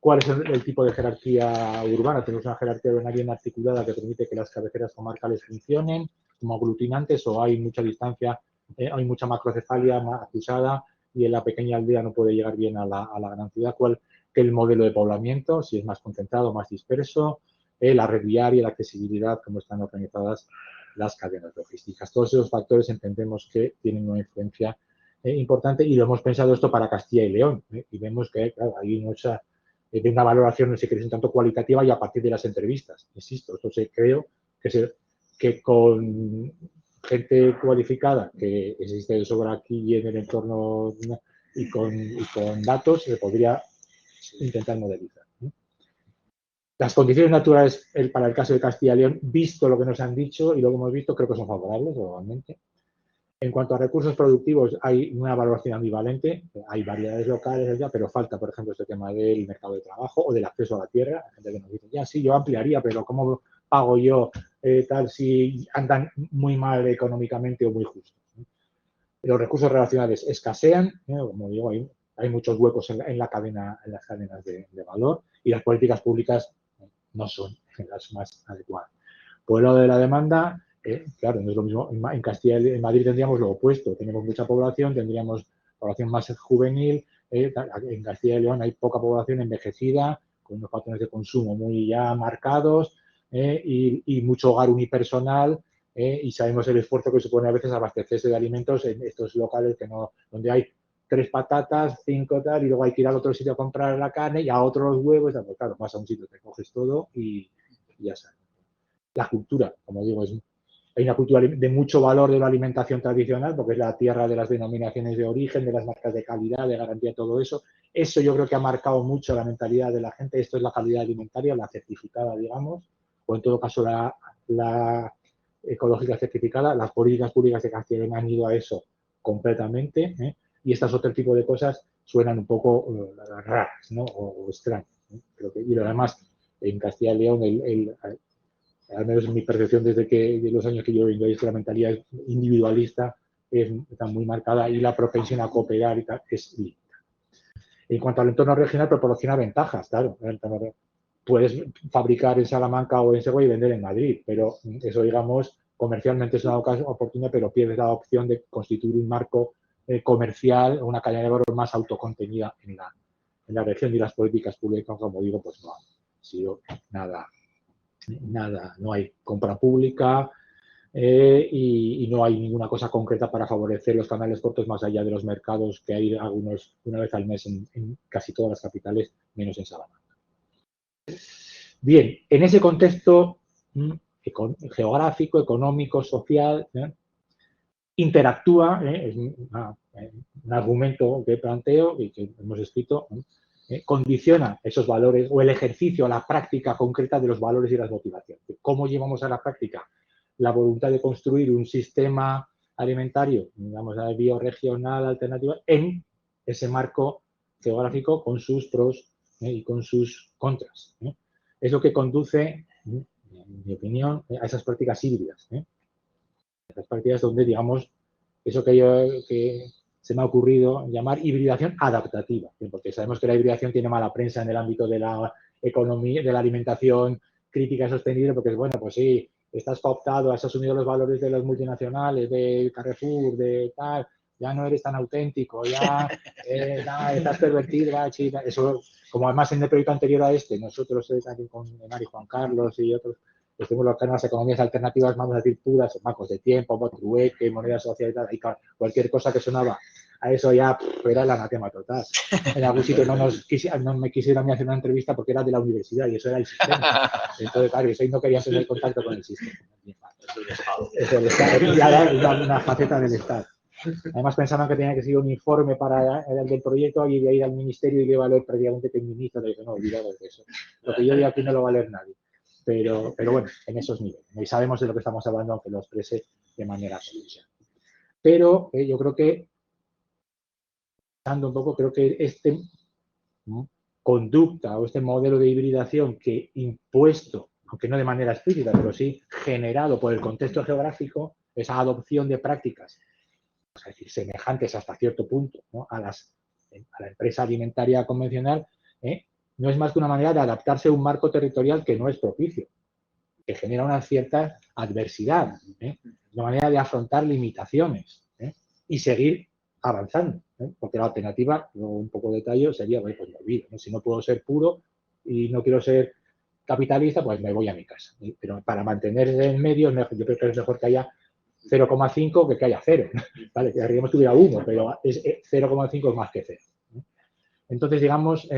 ¿Cuál es el tipo de jerarquía urbana? Tenemos una jerarquía urbana bien articulada que permite que las cabeceras comarcales funcionen como aglutinantes, o hay mucha distancia, hay mucha macrocefalia acusada y en la pequeña aldea no puede llegar bien a la gran ciudad. ¿Cuál es el modelo de poblamiento? Si es más concentrado, más disperso, la red viaria, la accesibilidad, cómo están organizadas las cadenas logísticas. Todos esos factores entendemos que tienen una influencia importante y lo hemos pensado esto para Castilla y León. Y vemos que claro, hay mucha de una valoración, no sé qué, un tanto cualitativa y a partir de las entrevistas. Insisto, esto creo que con gente cualificada que existe de sobra aquí y en el entorno y con datos se podría intentar modelizar, ¿no? Las condiciones naturales para el caso de Castilla y León, visto lo que nos han dicho y lo que hemos visto, creo que son favorables globalmente. En cuanto a recursos productivos, hay una valoración ambivalente, hay variedades locales, pero falta, por ejemplo, este tema del mercado de trabajo o del acceso a la tierra. Hay gente que nos dice, ya sí, yo ampliaría, pero ¿cómo pago yo tal si andan muy mal económicamente o muy justos? Los recursos relacionales escasean, como digo, hay muchos huecos en las cadenas de valor y las políticas públicas no son las más adecuadas. Por el lado de la demanda, claro, no es lo mismo. En Madrid tendríamos lo opuesto. Tenemos mucha población, tendríamos población más juvenil. En Castilla y León hay poca población envejecida, con unos patrones de consumo muy ya marcados y mucho hogar unipersonal. Y sabemos el esfuerzo que supone a veces abastecerse de alimentos en estos locales donde hay 3 patatas, 5 tal, y luego hay que ir al otro sitio a comprar la carne y a otro los huevos. Pues claro, vas a un sitio, te coges todo y ya sabes. La cultura, como digo, es hay una cultura de mucho valor de la alimentación tradicional, porque es la tierra de las denominaciones de origen, de las marcas de calidad, de garantía, todo eso. Eso yo creo que ha marcado mucho la mentalidad de la gente. Esto es la calidad alimentaria, la certificada, digamos, o en todo caso la ecológica certificada. Las políticas públicas de Castilla y León han ido a eso completamente, ¿eh? Y estas otro tipo de cosas suenan un poco raras, ¿no? O extrañas, ¿no? Y lo demás, en Castilla y León, al menos en mi percepción desde de los años que yo vengo, es que la mentalidad individualista está muy marcada y la propensión a cooperar y tal es limitada. En cuanto al entorno regional, proporciona ventajas, claro. Puedes fabricar en Salamanca o en Segovia y vender en Madrid, pero eso, digamos, comercialmente es una oportunidad, pero pierdes la opción de constituir un marco comercial, una cadena de valor más autocontenida en la región, y las políticas públicas, como digo, pues no han sido nada, no hay compra pública y no hay ninguna cosa concreta para favorecer los canales cortos más allá de los mercados que hay algunos una vez al mes en casi todas las capitales, menos en Salamanca. Bien, en ese contexto geográfico, económico, social, interactúa, es un argumento que planteo y que hemos escrito, condiciona esos valores o el ejercicio, la práctica concreta de los valores y las motivaciones. ¿Cómo llevamos a la práctica la voluntad de construir un sistema alimentario, digamos, bioregional, alternativo, en ese marco geográfico con sus pros y con sus contras? Es lo que conduce, en mi opinión, a esas prácticas híbridas. Esas prácticas donde, digamos, eso que se me ha ocurrido llamar hibridación adaptativa, porque sabemos que la hibridación tiene mala prensa en el ámbito de la economía, de la alimentación crítica y sostenible, porque es bueno, pues sí, estás cooptado, has asumido los valores de las multinacionales, de Carrefour, de tal, ya no eres tan auténtico, ya estás pervertido, chica. Eso, como además en el proyecto anterior a este, nosotros también con Mari Juan Carlos y otros, tenemos las economías alternativas, vamos a decir, puras, bancos de tiempo, trueque, moneda social y tal, y cualquier cosa que sonaba a eso ya era el anatema total. En algún sitio no me quisieron hacer una entrevista porque era de la universidad y eso era el sistema. Entonces, claro, yo no quería tener contacto con el sistema. Eso era una faceta del Estado. Además pensaban que tenía que ser un informe para el del proyecto y de ir al ministerio y de valer prácticamente que el ministro le dijo, no, olvidaros de eso. Lo que yo digo aquí no lo va a leer nadie. Pero bueno, en esos niveles. Y sabemos de lo que estamos hablando, aunque lo exprese de manera sencilla. Pero yo creo que, un poco, creo que esta conducta o este modelo de hibridación que impuesto, aunque no de manera explícita, pero sí generado por el contexto geográfico, esa adopción de prácticas, es decir, semejantes hasta cierto punto, ¿no? a la empresa alimentaria convencional, no es más que una manera de adaptarse a un marco territorial que no es propicio, que genera una cierta adversidad, una manera de afrontar limitaciones y seguir avanzando, porque la alternativa, un poco de detalle, sería, pues me olvido, ¿no? Si no puedo ser puro y no quiero ser capitalista, pues me voy a mi casa. Pero para mantenerse en medio, yo creo que es mejor que haya 0,5 que haya 0. Vale, que querríamos que hubiera 1, pero 0,5 es más que 0. Entonces, digamos,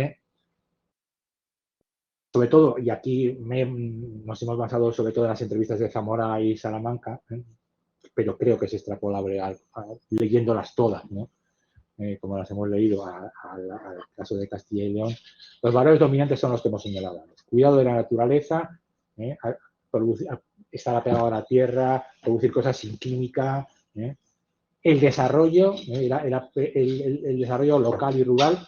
sobre todo, y aquí nos hemos basado sobre todo en las entrevistas de Zamora y Salamanca, pero creo que es extrapolable leyéndolas todas, ¿no? Como las hemos leído al caso de Castilla y León. Los valores dominantes son los que hemos señalado. Cuidado de la naturaleza, estar apegado a la tierra, producir cosas sin química, el desarrollo, el desarrollo local y rural.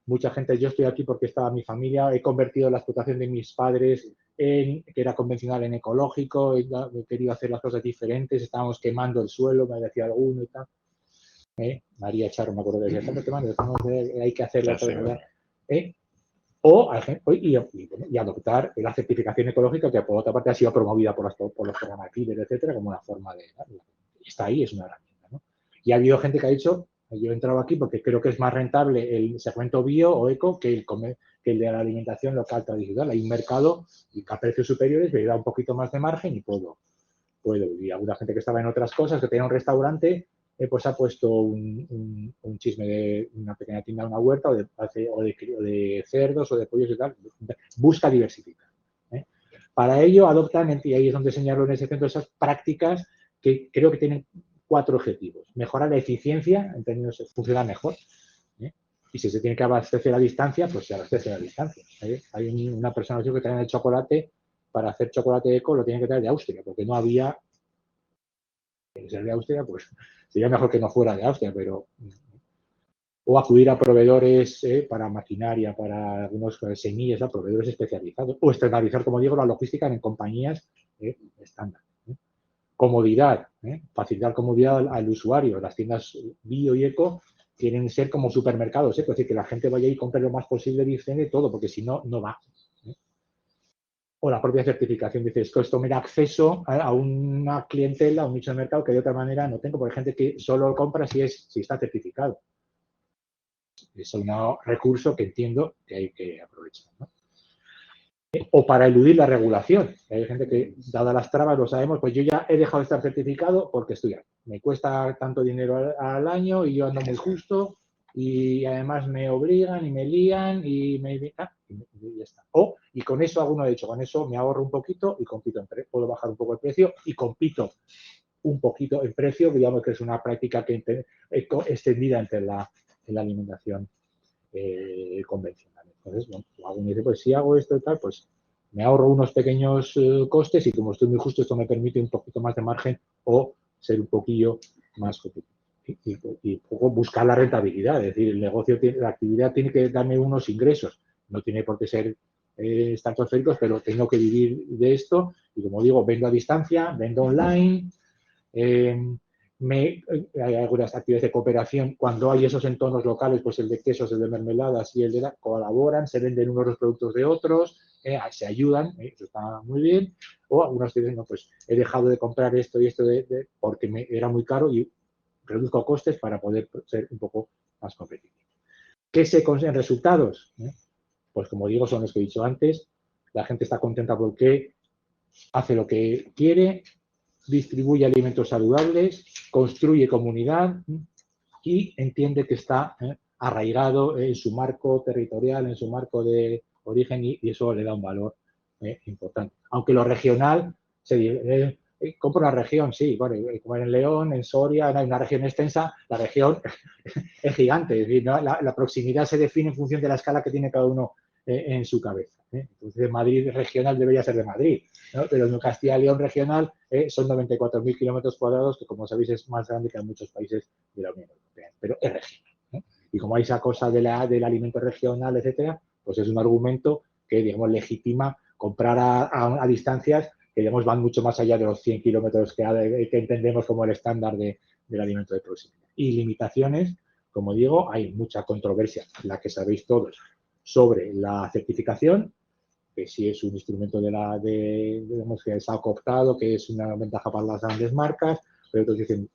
Mucha gente, yo estoy aquí porque estaba mi familia, he convertido la explotación de mis padres que era convencional en ecológico, he querido hacer las cosas diferentes, estábamos quemando el suelo, me decía alguno y tal. María Charro, me acuerdo de decir, estamos quemando, hay que hacerlo. Y adoptar la certificación ecológica que por otra parte ha sido promovida por los programas PIDER, etcétera, como una forma de... Está ahí, es una herramienta, ¿no? Y ha habido gente que ha dicho, yo he entrado aquí porque creo que es más rentable el segmento bio o eco que el de la alimentación local tradicional. Hay un mercado y a precios superiores me da un poquito más de margen y puedo vivir. Y alguna gente que estaba en otras cosas, que tenía un restaurante, pues ha puesto un chisme de una pequeña tienda, una huerta o de cerdos o de pollos y tal. Busca diversificar. Para ello adoptan, y ahí es donde señalo en ese centro, esas prácticas que creo que tienen 4 objetivos. Mejorar la eficiencia, en términos de funcionar mejor. Y si se tiene que abastecer a distancia, pues se abastece a distancia. Hay una persona que trae el chocolate, para hacer chocolate eco lo tienen que traer de Austria, porque no había. Ser de Austria, pues sería mejor que no fuera de Austria, pero. O acudir a proveedores para maquinaria, para algunos semillas, a proveedores especializados. O externalizar, como digo, la logística en compañías estándar. Comodidad, facilitar comodidad al usuario. Las tiendas bio y eco quieren ser como supermercados, es decir, que la gente vaya y compre lo más posible, dice todo, porque si no, no va. O la propia certificación, dice, esto me da acceso a una clientela, a un nicho de mercado que de otra manera no tengo, porque hay gente que solo compra si está certificado. Es un recurso que entiendo que hay que aprovechar, ¿no? O para eludir la regulación. Hay gente que, dadas las trabas, lo sabemos, pues yo ya he dejado de estar certificado porque estudiar. Me cuesta tanto dinero al año y yo ando muy justo y además me obligan y me lían y ya está. Y con eso hago uno de hecho, con eso me ahorro un poquito y compito puedo bajar un poco el precio y compito un poquito el precio, digamos que es una práctica que extendida entre la alimentación convencional. Entonces, bueno, alguien dice, pues si hago esto y tal, pues me ahorro unos pequeños costes y como estoy muy justo, esto me permite un poquito más de margen o ser un poquillo más competitivo. Y buscar la rentabilidad, es decir, el negocio, la actividad tiene que darme unos ingresos, no tiene por qué ser estratosféricos, pero tengo que vivir de esto y como digo, vendo a distancia, vendo online, hay algunas actividades de cooperación. Cuando hay esos entornos locales, pues el de quesos, el de mermeladas y el de colaboran, se venden unos los productos de otros, se ayudan, eso está muy bien. O algunos dicen, no, pues he dejado de comprar esto y esto porque era muy caro y reduzco costes para poder ser un poco más competitivo. ¿Qué se consiguen resultados? Pues como digo, son los que he dicho antes. La gente está contenta porque hace lo que quiere, distribuye alimentos saludables, construye comunidad y entiende que está arraigado en su marco territorial, en su marco de origen y eso le da un valor importante. Aunque lo regional, compro una región, sí, bueno, como en León, en Soria, hay una región extensa, la región es gigante, es decir, ¿no? La proximidad se define en función de la escala que tiene cada uno en su cabeza. Entonces, Madrid regional debería ser de Madrid, ¿no? Pero en Castilla y León regional son 94.000 kilómetros cuadrados, que como sabéis es más grande que en muchos países de la Unión Europea, pero es regional, ¿no? Y como hay esa cosa del alimento regional, etcétera, pues es un argumento que, digamos, legitima comprar a distancias que, digamos, van mucho más allá de los 100 kilómetros que entendemos como el estándar del alimento de proximidad. Y limitaciones, como digo, hay mucha controversia, la que sabéis todos, sobre la certificación, que sí es un instrumento digamos, que está cooptado, que es una ventaja para las grandes marcas, pero otros dicen,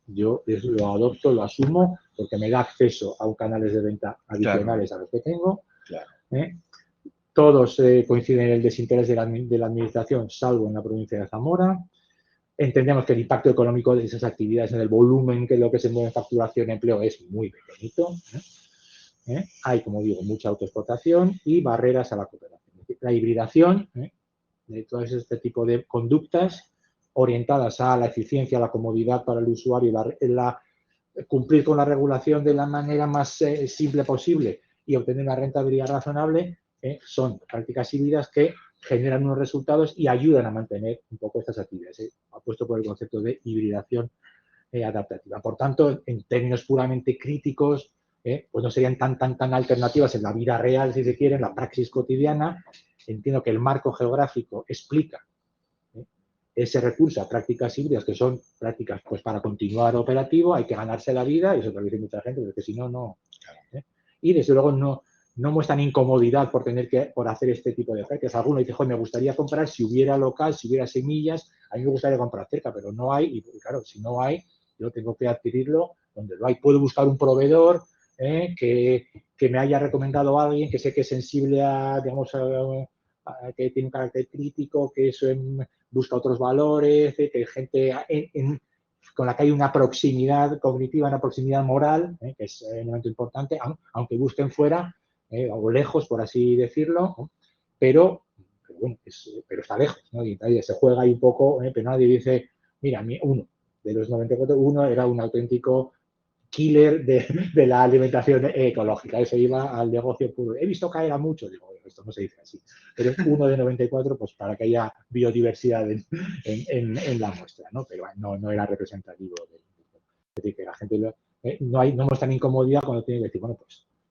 yo lo adopto, lo asumo, porque me da acceso a canales de venta adicionales, claro, a los que tengo. Claro. Todos coinciden en el desinterés de la administración, salvo en la provincia de Zamora. Entendemos que el impacto económico de esas actividades en el volumen que es lo que se mueve en facturación y empleo es muy pequeñito. Hay, como digo, mucha autoexplotación y barreras a la cooperación. La hibridación de todo este tipo de conductas orientadas a la eficiencia, a la comodidad para el usuario, cumplir con la regulación de la manera más simple posible y obtener una rentabilidad razonable, son prácticas híbridas que generan unos resultados y ayudan a mantener un poco estas actividades. Apuesto por el concepto de hibridación adaptativa. Por tanto, en términos puramente críticos, pues no serían tan alternativas en la vida real, si se quiere, en la praxis cotidiana. Entiendo que el marco geográfico explica ese recurso a prácticas híbridas, que son prácticas pues para continuar operativo, hay que ganarse la vida, y eso lo dice mucha gente, porque si no, no. Y desde luego no muestran incomodidad por hacer este tipo de prácticas. Alguno dice, joder, me gustaría comprar si hubiera local, si hubiera semillas, a mí me gustaría comprar cerca, pero no hay, y claro, si no hay, yo tengo que adquirirlo donde lo hay. Puedo buscar un proveedor que me haya recomendado a alguien que sé que es sensible a, digamos, que tiene un carácter crítico, que eso busca otros valores, que hay gente con la que hay una proximidad cognitiva, una proximidad moral, que es un elemento importante, aunque busquen fuera o lejos, por así decirlo, pero bueno, pero está lejos, ¿no? Y se juega ahí un poco, pero nadie dice, mira, uno de los 94, uno era un auténtico killer de la alimentación ecológica. Ese iba al negocio puro. He visto caer a muchos. Digo, esto no se dice así. Pero uno de 94, pues para que haya biodiversidad en la muestra, ¿no? Pero no era representativo. Es decir, que la gente no muestra incomodidad cuando tiene que decir, bueno,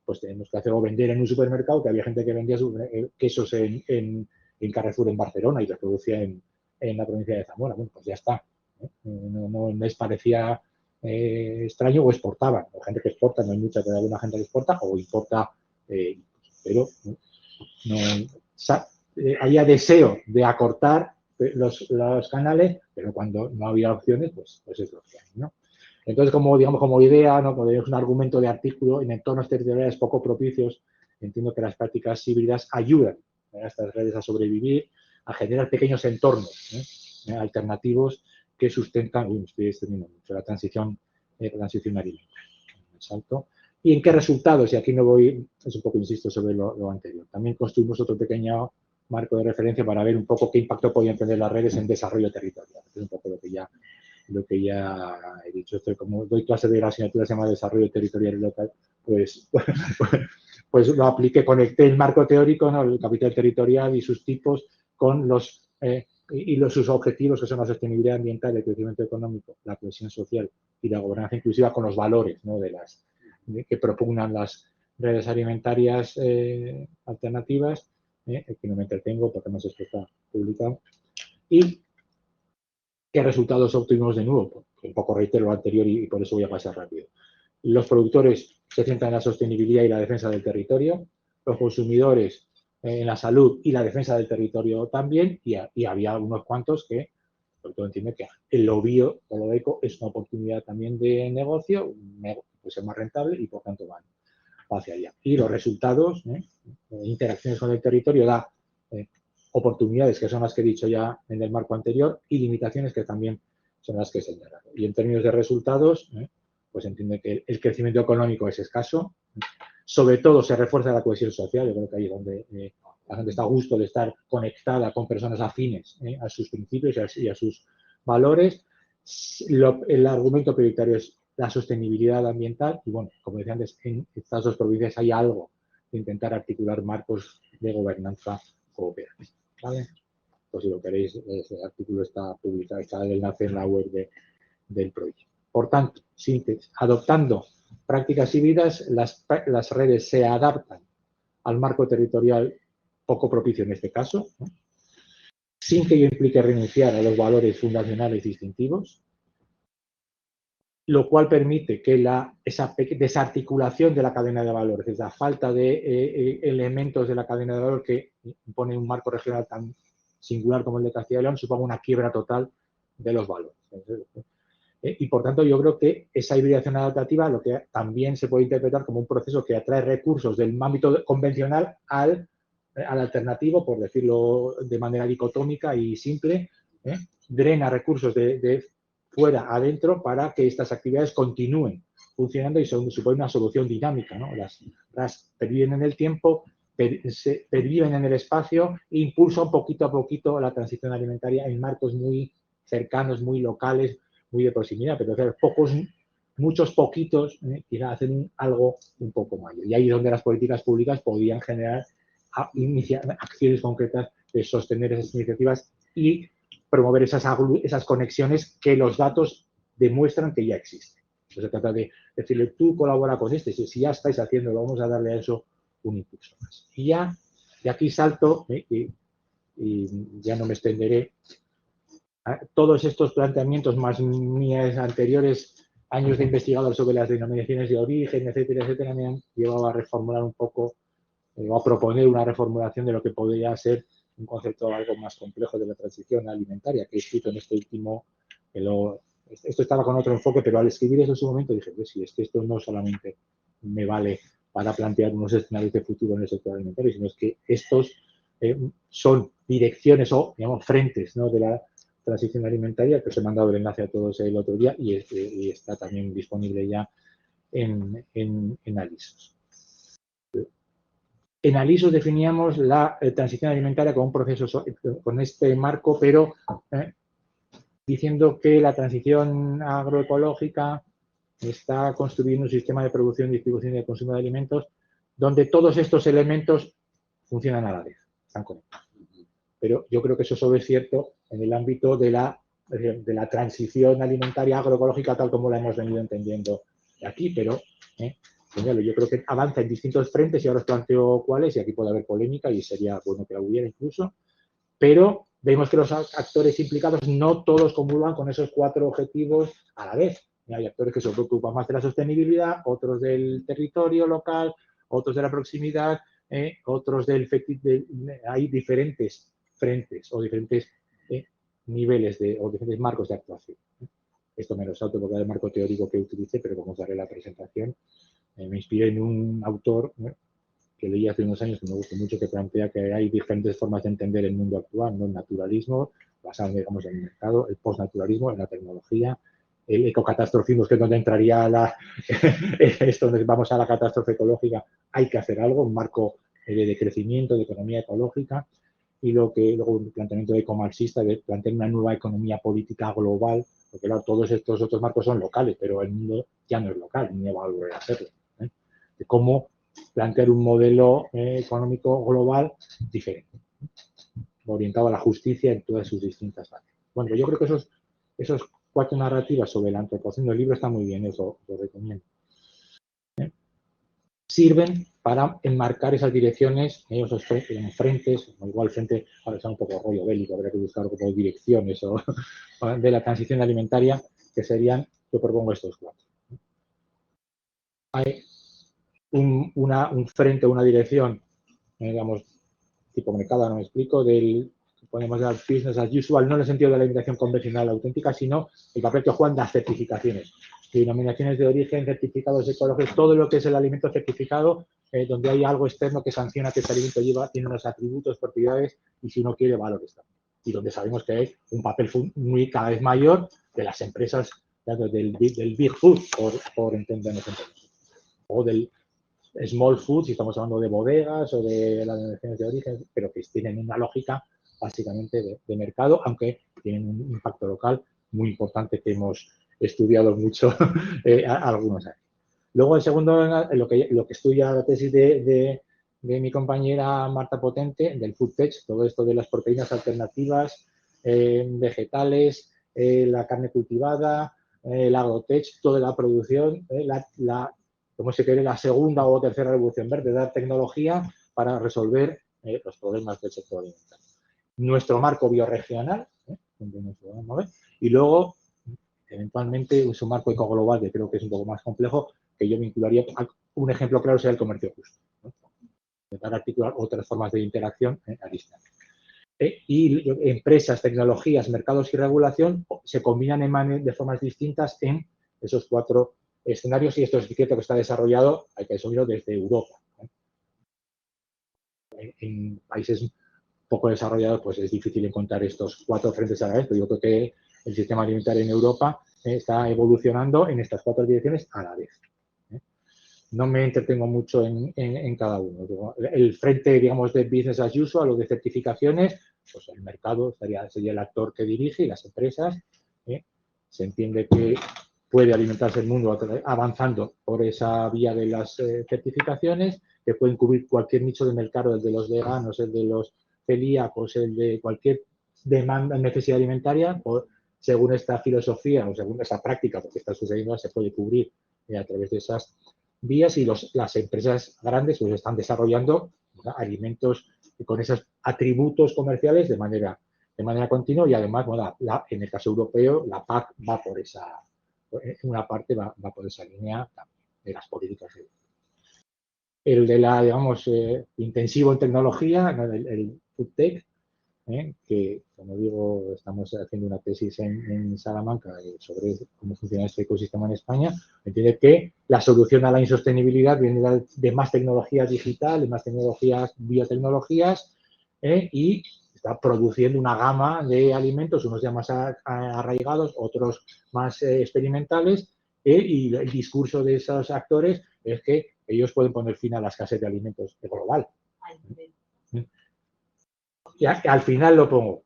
pues tenemos que hacerlo vender en un supermercado, que había gente que vendía quesos en Carrefour en Barcelona y los producía en la provincia de Zamora. Bueno, pues ya está. No les parecía extraño, o exportaban. Hay gente que exporta, no hay mucha, pero alguna gente que exporta o importa, pero había deseo de acortar los canales, pero cuando no había opciones, pues es lo que hay, ¿no? Entonces, como idea, ¿no? Como es un argumento de artículo, en entornos territoriales poco propicios, entiendo que las prácticas híbridas ayudan a estas redes a sobrevivir, a generar pequeños entornos alternativos que sustentan, estoy extendiendo mucho, la transición alimentaria. Salto. ¿Y en qué resultados? Y aquí no voy, es un poco, insisto, sobre lo anterior. También construimos otro pequeño marco de referencia para ver un poco qué impacto podían tener las redes en desarrollo territorial. Es un poco lo que ya he dicho. Esto, como doy clase de la asignatura se llama Desarrollo Territorial y Local, pues lo apliqué, conecté el marco teórico, ¿no? El capital territorial y sus tipos con sus objetivos, que son la sostenibilidad ambiental, el crecimiento económico, la cohesión social y la gobernanza inclusiva, con los valores, ¿no? Que propugnan las redes alimentarias alternativas, que no me entretengo porque más esto está publicado. Y ¿qué resultados obtuvimos de nuevo? Un poco reitero lo anterior y por eso voy a pasar rápido. Los productores se centran en la sostenibilidad y la defensa del territorio, los consumidores en la salud y la defensa del territorio también, y había unos cuantos que, sobre todo, entienden que lo bio o lo eco es una oportunidad también de negocio, puede ser más rentable y por tanto van hacia allá. Y los resultados, interacciones con el territorio, da oportunidades que son las que he dicho ya en el marco anterior y limitaciones que también son las que he señalado. Y en términos de resultados, pues entiende que el crecimiento económico es escaso, sobre todo se refuerza la cohesión social, yo creo que ahí es donde la gente está a gusto de estar conectada con personas afines a sus principios y a sus valores. El argumento prioritario es la sostenibilidad ambiental y, bueno, como decía antes, en estas dos provincias hay algo de intentar articular marcos de gobernanza cooperativa. ¿Vale? Pues si lo queréis, ese artículo está publicado, está el enlace en la web del proyecto. Por tanto, adoptando prácticas híbridas, las redes se adaptan al marco territorial poco propicio en este caso, ¿no? Sin que ello implique renunciar a los valores fundacionales distintivos, lo cual permite que esa desarticulación de la cadena de valores, esa falta de elementos de la cadena de valor que impone un marco regional tan singular como el de Castilla y León, suponga una quiebra total de los valores. Y por tanto, yo creo que esa hibridación adaptativa lo que también se puede interpretar como un proceso que atrae recursos del ámbito convencional al alternativo, por decirlo de manera dicotómica y simple, drena recursos de fuera adentro para que estas actividades continúen funcionando y supone una solución dinámica, ¿no? Las perviven en el tiempo, perviven en el espacio e impulsan poquito a poquito la transición alimentaria en marcos muy cercanos, muy locales, muy de proximidad, pero claro, muchos poquitos quizás hacen algo un poco mayor. Y ahí es donde las políticas públicas podían generar acciones concretas de sostener esas iniciativas y promover esas conexiones que los datos demuestran que ya existen. Entonces, se trata de decirle, tú colabora con si ya estáis haciéndolo, vamos a darle a eso un impulso más. Y de aquí salto, y ya no me extenderé, todos estos planteamientos más mis anteriores años de investigador sobre las denominaciones de origen, etcétera, etcétera, me han llevado a reformular un poco, o a proponer una reformulación de lo que podría ser un concepto algo más complejo de la transición alimentaria, que he escrito en este último, esto estaba con otro enfoque, pero al escribir eso en su momento dije, pues sí, esto no solamente me vale para plantear unos escenarios de futuro en el sector alimentario, sino es que estos son direcciones o, digamos, frentes, ¿no?, de la transición alimentaria, que os he mandado el enlace a todos el otro día y está también disponible ya en Alisos. En Alisos definíamos la transición alimentaria como un proceso con este marco, pero diciendo que la transición agroecológica está construyendo un sistema de producción, distribución y de consumo de alimentos donde todos estos elementos funcionan a la vez, están conectados. Pero yo creo que eso solo es cierto en el ámbito de la transición alimentaria agroecológica tal como la hemos venido entendiendo aquí, pero señalo, yo creo que avanza en distintos frentes y ahora os planteo cuáles, y aquí puede haber polémica y sería bueno que la hubiera incluso, pero vemos que los actores implicados no todos comulgan con esos 4 objetivos a la vez. Hay actores que se preocupan más de la sostenibilidad, otros del territorio local, otros de la proximidad, otros hay diferentes frentes o diferentes niveles o diferentes marcos de actuación. Esto me lo salto porque era el marco teórico que utilicé, pero como os daré la presentación, me inspiré en un autor que leí hace unos años que me gustó mucho, que plantea que hay diferentes formas de entender el mundo actual, ¿no? El naturalismo, basado, digamos, en el mercado, el postnaturalismo, en la tecnología, el ecocatastrofismo, que es donde entraría esto, donde vamos a la catástrofe ecológica, hay que hacer algo, un marco de crecimiento, de economía ecológica, y luego un planteamiento ecomarxista de plantear una nueva economía política global, porque claro, todos estos otros marcos son locales, pero el mundo ya no es local, ni va a volver a serlo. De cómo plantear un modelo económico global diferente, orientado a la justicia en todas sus distintas áreas. Bueno, yo creo que esos 4 narrativas sobre la antropoceno del libro están muy bien, eso lo recomiendo. Sirven para enmarcar esas direcciones, esos frentes, igual frente, ahora está un poco rollo bélico, habría que buscar como direcciones de la transición alimentaria, que serían, yo propongo estos 4. Hay un frente, una dirección, digamos, tipo mercado, no me explico, podemos dar business as usual, no en el sentido de la alimentación convencional auténtica, sino el papel que juegan las certificaciones, denominaciones de origen, certificados ecológicos, todo lo que es el alimento certificado, donde hay algo externo que sanciona que este alimento tiene unos atributos, propiedades y si uno quiere valores también. Y donde sabemos que hay un papel cada vez mayor de las empresas, del big food, por entendernos entre nosotros, o del small food, si estamos hablando de bodegas o de las denominaciones de origen, pero que tienen una lógica básicamente de mercado, aunque tienen un impacto local muy importante que hemos estudiado mucho algunos años. Luego, el segundo, lo que estudia la tesis de mi compañera Marta Potente, del Food Tech, todo esto de las proteínas alternativas, vegetales, la carne cultivada, el agrotech, toda la producción, como se quiere, la segunda o tercera revolución verde, dar tecnología para resolver los problemas del sector alimentario. Nuestro marco bioregional, y luego, eventualmente, un marco ecoglobal, que creo que es un poco más complejo, que yo vincularía, un ejemplo claro sería el comercio justo, ¿no? Para articular otras formas de interacción a distancia. Y empresas, tecnologías, mercados y regulación se combinan de formas distintas en esos 4 escenarios, y esto es cierto que está desarrollado, hay que asumirlo, desde Europa. En países poco desarrollados, pues es difícil encontrar estos 4 frentes a la vez, pero yo creo que el sistema alimentario en Europa está evolucionando en estas 4 direcciones a la vez. No me entretengo mucho en cada uno. El frente, digamos, de business as usual o de certificaciones, pues el mercado sería el actor que dirige y las empresas. Se entiende que puede alimentarse el mundo avanzando por esa vía de las certificaciones, que pueden cubrir cualquier nicho de mercado, el de los veganos, el de los celíacos, el de cualquier demanda, necesidad alimentaria, según esta filosofía o según esa práctica, porque está sucediendo, se puede cubrir a través de esas vías, y las empresas grandes pues están desarrollando alimentos con esos atributos comerciales de manera continua, y además, bueno, en el caso europeo, la PAC va por una parte va por esa línea de las políticas. El de la, digamos, intensivo en tecnología, el Food Tech, que, como digo, estamos haciendo una tesis en Salamanca sobre cómo funciona este ecosistema en España, entiende que la solución a la insostenibilidad viene de más tecnología digital, de más tecnologías, biotecnologías, y está produciendo una gama de alimentos, unos ya más arraigados, otros más experimentales, y el discurso de esos actores es que ellos pueden poner fin a la escasez de alimentos global. Y al final lo pongo.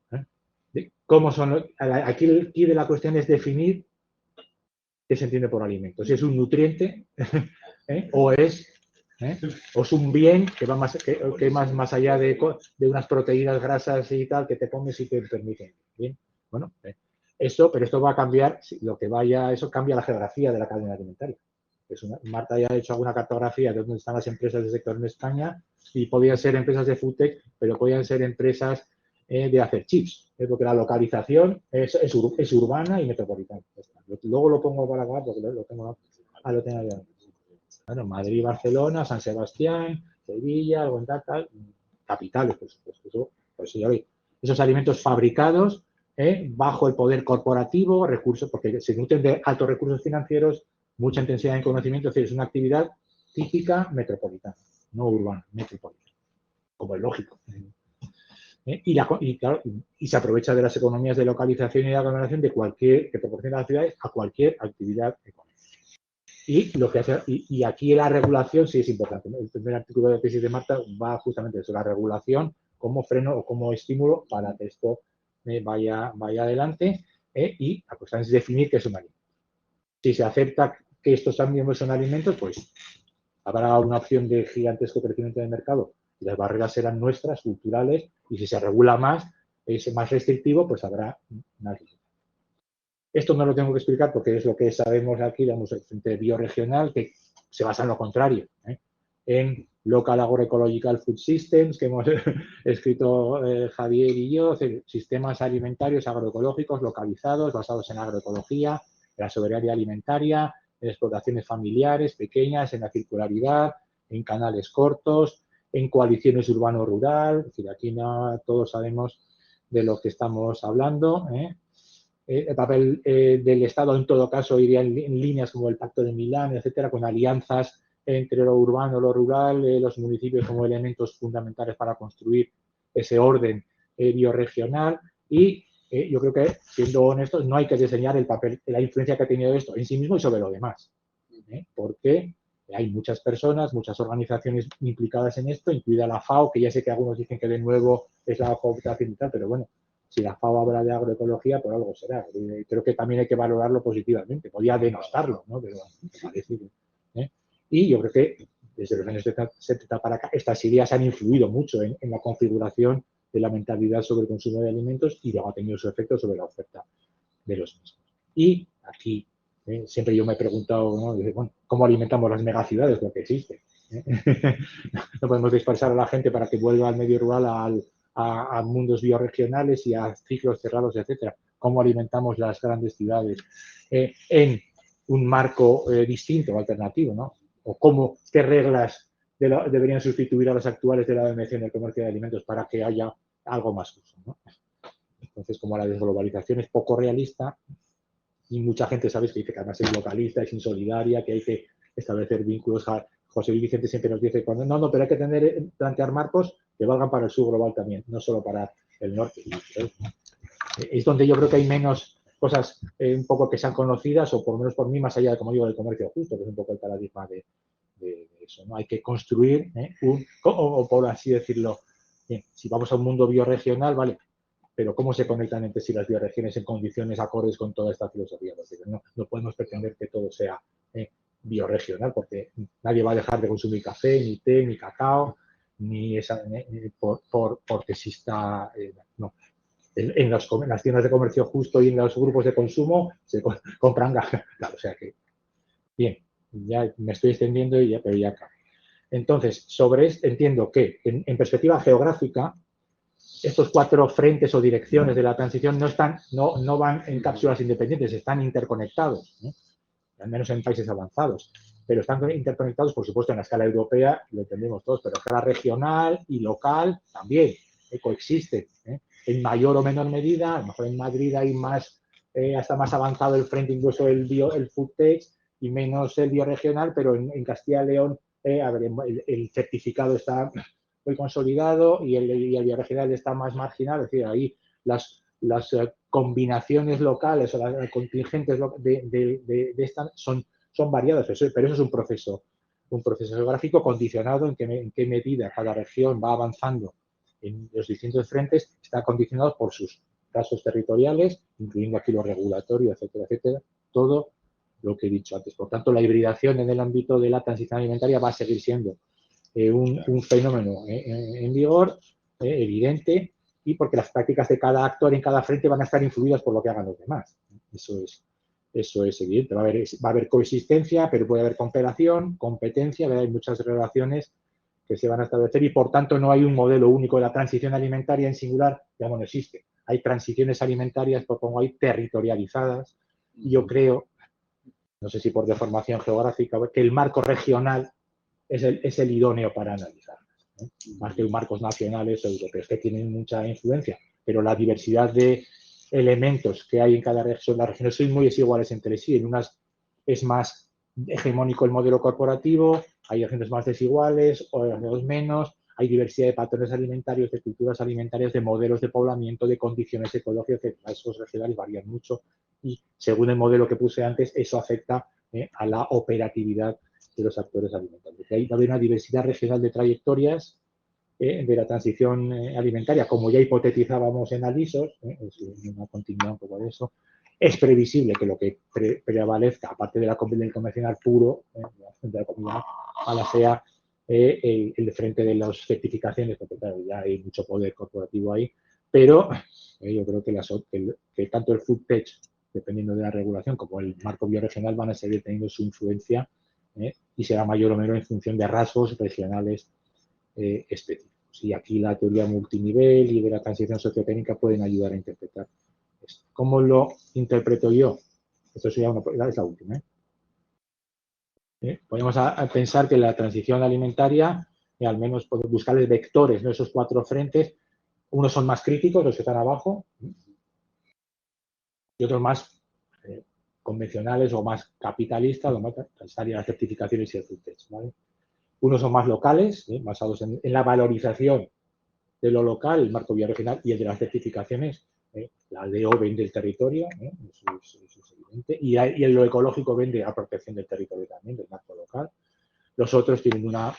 ¿Cómo son? Aquí de la cuestión es definir qué se entiende por alimento. Si es un nutriente o es un bien que va más allá de unas proteínas, grasas y tal que te comes y te permiten. Bien, bueno, pero esto va a cambiar, eso cambia la geografía de la cadena alimentaria. Marta ya ha hecho alguna cartografía de dónde están las empresas del sector en España y podían ser empresas de foodtech, pero podían ser empresas de hacer chips, porque la localización es urbana y metropolitana. Luego lo pongo para acá porque lo tengo ya. Bueno, Madrid, Barcelona, San Sebastián, Sevilla, algo tal, capitales, por supuesto. Esos alimentos fabricados bajo el poder corporativo, recursos, porque se nutren de altos recursos financieros, mucha intensidad en conocimiento, es decir, es una actividad típica metropolitana, no urbana, metropolitana, como es lógico. Y se aprovecha de las economías de localización y de aglomeración que proporciona las ciudades a cualquier actividad económica. Y aquí la regulación sí es importante, ¿no? El primer artículo de la tesis de Marta va justamente eso, la regulación como freno o como estímulo para que esto vaya adelante y la cuestión es definir qué es un alimento. Si se acepta que estos también son alimentos, pues habrá una opción de gigantesco crecimiento del mercado y las barreras serán nuestras, culturales, y si se regula más, es más restrictivo, pues habrá más. Esto no lo tengo que explicar porque es lo que sabemos aquí, digamos, el Frente Bioregional, que se basa en lo contrario, en Local Agroecological Food Systems, que hemos escrito Javier y yo, sistemas alimentarios agroecológicos localizados, basados en agroecología, en la soberanía alimentaria, en explotaciones familiares pequeñas, en la circularidad, en canales cortos, en coaliciones urbano-rural. Es decir, aquí todos sabemos de lo que estamos hablando. El papel del Estado, en todo caso, iría en líneas como el Pacto de Milán, etcétera, con alianzas entre lo urbano, lo rural, los municipios como elementos fundamentales para construir ese orden bioregional. Y yo creo que, siendo honestos, no hay que diseñar el papel, la influencia que ha tenido esto en sí mismo y sobre lo demás. Porque hay muchas personas, muchas organizaciones implicadas en esto, incluida la FAO, que ya sé que algunos dicen que de nuevo es la cooperación y tal, pero bueno, si la FAO habla de agroecología, por algo será. Creo que también hay que valorarlo positivamente. Podía denostarlo, ¿no? Pero parece que, Y yo creo que desde los años 70 para acá, estas ideas han influido mucho en la configuración de la mentalidad sobre el consumo de alimentos y luego ha tenido su efecto sobre la oferta de los mismos. Y aquí siempre yo me he preguntado, ¿no? Bueno, ¿cómo alimentamos las megaciudades? Lo que existe. No podemos dispersar a la gente para que vuelva al medio rural, a mundos bioregionales y a ciclos cerrados, etcétera. ¿Cómo alimentamos las grandes ciudades en un marco distinto, alternativo, ¿no? O qué reglas deberían sustituir a las actuales de la OMC en el comercio de alimentos para que haya algo más justo, ¿no? Entonces, como la desglobalización es poco realista y mucha gente sabe que dice que además es localista, es insolidaria, que hay que establecer vínculos. José Luis Vicente siempre nos dice, pero hay que plantear marcos que valgan para el sur global también, no solo para el norte. Es donde yo creo que hay menos cosas un poco que sean conocidas, o por lo menos por mí, más allá de, como digo, del comercio justo, que es un poco el paradigma de eso, ¿no? Hay que construir o por así decirlo, bien, si vamos a un mundo bioregional, vale, pero ¿cómo se conectan entre sí las bioregiones en condiciones acordes con toda esta filosofía? Porque no podemos pretender que todo sea bioregional, porque nadie va a dejar de consumir café, ni té, ni cacao, porque exista, no. En las tiendas de comercio justo y en los grupos de consumo se compran claro, o sea que, bien, ya me estoy extendiendo pero ya acá. Entonces, sobre esto entiendo que en perspectiva geográfica, estos 4 frentes o direcciones de la transición no van en cápsulas independientes, están interconectados, ¿no? Al menos en países avanzados, pero están interconectados, por supuesto, en la escala europea, lo entendemos todos, pero a escala regional y local también, coexisten, en mayor o menor medida. A lo mejor en Madrid hay hasta más avanzado el frente, incluso el food tech, y menos el bioregional, pero en Castilla y León el certificado está muy consolidado y el bioregional está más marginal. Es decir, ahí las combinaciones locales o las contingentes de estas son variadas, pero eso es un un proceso geográfico condicionado en qué medida cada región va avanzando en los distintos frentes, está condicionado por sus rasgos territoriales, incluyendo aquí lo regulatorio, etcétera, etcétera, todo lo que he dicho antes. Por tanto, la hibridación en el ámbito de la transición alimentaria va a seguir siendo un fenómeno en vigor, evidente, y porque las prácticas de cada actor en cada frente van a estar influidas por lo que hagan los demás. Eso es evidente. Va a haber coexistencia, pero puede haber cooperación, competencia, hay muchas relaciones que se van a establecer y, por tanto, no hay un modelo único de la transición alimentaria en singular, ya no existe. Hay transiciones alimentarias, propongo ahí, territorializadas, y yo creo, no sé si por deformación geográfica, que el marco regional es el idóneo para analizarlas, ¿no? Más que marcos nacionales o europeos, que tienen mucha influencia, pero la diversidad de elementos que hay en cada región, las regiones son muy desiguales entre sí. En unas es más hegemónico el modelo corporativo, hay regiones más desiguales, otras menos, hay diversidad de patrones alimentarios, de culturas alimentarias, de modelos de poblamiento, de condiciones ecológicas, que esos regionales varían mucho y según el modelo que puse antes, eso afecta a la operatividad de los actores alimentarios. Hay una diversidad regional de trayectorias de la transición alimentaria, como ya hipotetizábamos en Alisos, es una continuidad un poco de eso. Es previsible que lo que prevalezca, aparte del convencional puro, de la comida mala, sea el frente de las certificaciones, porque claro, ya hay mucho poder corporativo ahí, pero yo creo que tanto el Food Tech, dependiendo de la regulación, como el marco bioregional van a seguir teniendo su influencia y será mayor o menor en función de rasgos regionales específicos. Y aquí la teoría multinivel y de la transición sociotécnica pueden ayudar a interpretar esto. ¿Cómo lo interpreto yo? Esto sería es la última. Podemos pensar que la transición alimentaria, al menos podemos buscarles vectores, ¿no? Esos 4 frentes, unos son más críticos, los que están abajo, y otros más convencionales o más capitalistas, lo más estarían las certificaciones y el food tech, ¿vale? Unos son más locales, basados en la valorización de lo local, el marco bioregional y el de las certificaciones, la DO vende el territorio, eso es evidente, y en lo ecológico vende la protección del territorio también, del marco local. Los otros tienen una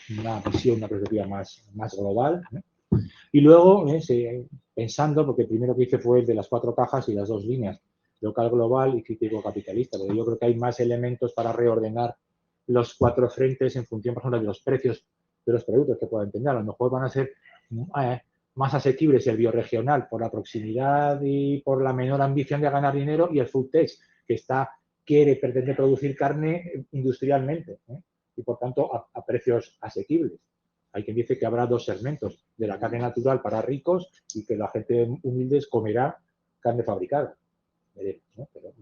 visión, una perspectiva más global. Y luego, pensando, porque el primero que hice fue el de las 4 cajas y las 2 líneas, local, global y crítico capitalista, pero yo creo que hay más elementos para reordenar los 4 frentes en función, por ejemplo, de los precios de los productos que puedan tener. A lo mejor van a ser más asequibles el bioregional por la proximidad y por la menor ambición de ganar dinero, y el food tech, que pretende producir carne industrialmente, y por tanto a precios asequibles. Hay quien dice que habrá 2 segmentos, de la carne natural para ricos y que la gente humilde comerá carne fabricada. ¿No? Pero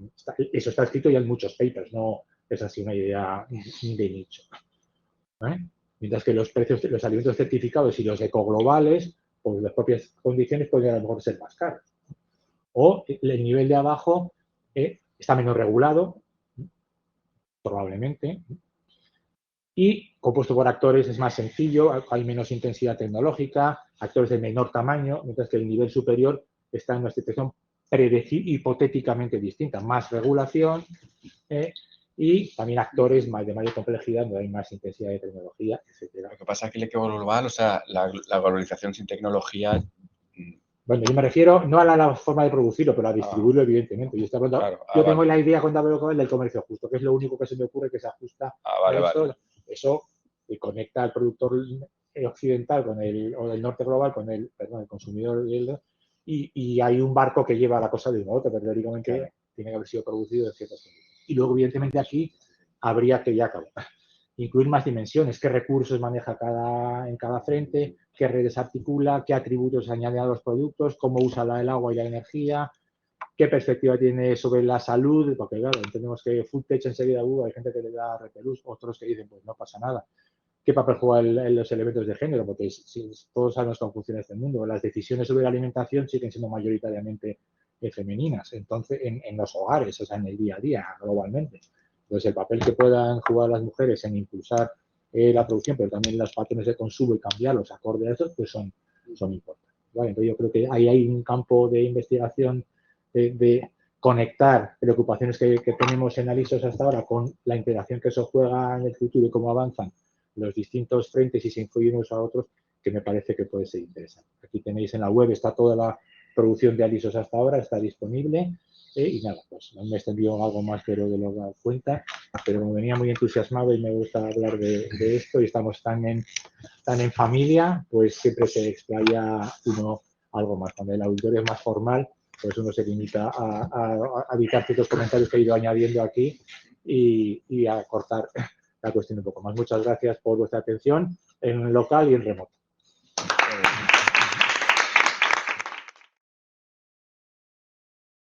eso está escrito ya en muchos papers, no es así una idea de nicho. Mientras que los precios de los alimentos certificados y los ecoglobales, por las propias condiciones, pueden a lo mejor ser más caros. O el nivel de abajo está menos regulado, probablemente, y compuesto por actores es más sencillo, hay menos intensidad tecnológica, actores de menor tamaño, mientras que el nivel superior está en una situación hipotéticamente distinta, más regulación y también actores de mayor complejidad, donde hay más intensidad de tecnología, etc. Lo que pasa es que el eco global, o sea, la globalización sin tecnología. Bueno, yo me refiero no a la forma de producirlo, pero a distribuirlo, evidentemente. Yo tengo la idea cuando hablo con él del comercio justo, que es lo único que se me ocurre que se ajusta a eso. Vale. Eso conecta al productor occidental o del norte global con el consumidor y hay un barco que lleva la cosa de un otro, pero teóricamente tiene que haber sido producido en ciertas condiciones. Y luego, evidentemente, aquí habría que incluir más dimensiones, qué recursos maneja en cada frente, qué redes articula, qué atributos añade a los productos, cómo usa el agua y la energía, qué perspectiva tiene sobre la salud, porque claro, entendemos que food tech enseguida hay gente que le da repelús, otros que dicen pues no pasa nada. ¿Qué papel juegan los elementos de género? Porque todos sabemos cómo funciona este mundo. Las decisiones sobre la alimentación siguen siendo mayoritariamente femeninas, entonces en los hogares, o sea, en el día a día, globalmente. Entonces, el papel que puedan jugar las mujeres en impulsar la producción, pero también los patrones de consumo y cambiarlos acorde a eso, pues son importantes. ¿Vale? Entonces, yo creo que ahí hay un campo de investigación de conectar preocupaciones que tenemos en Alisos hasta ahora con la integración que eso juega en el futuro y cómo avanzan los distintos frentes y se influyen unos a otros, que me parece que puede ser interesante. Aquí tenéis en la web, está toda la producción de alisos hasta ahora, está disponible. Y nada, pues no me he extendido algo más de lo que da cuenta, pero como venía muy entusiasmado y me gusta hablar de esto y estamos tan en familia, pues siempre se explaya uno algo más. Cuando el auditorio es más formal, pues uno se limita a evitar ciertos comentarios que he ido añadiendo aquí y a cortar la cuestión un poco más. Muchas gracias por vuestra atención en local y en remoto.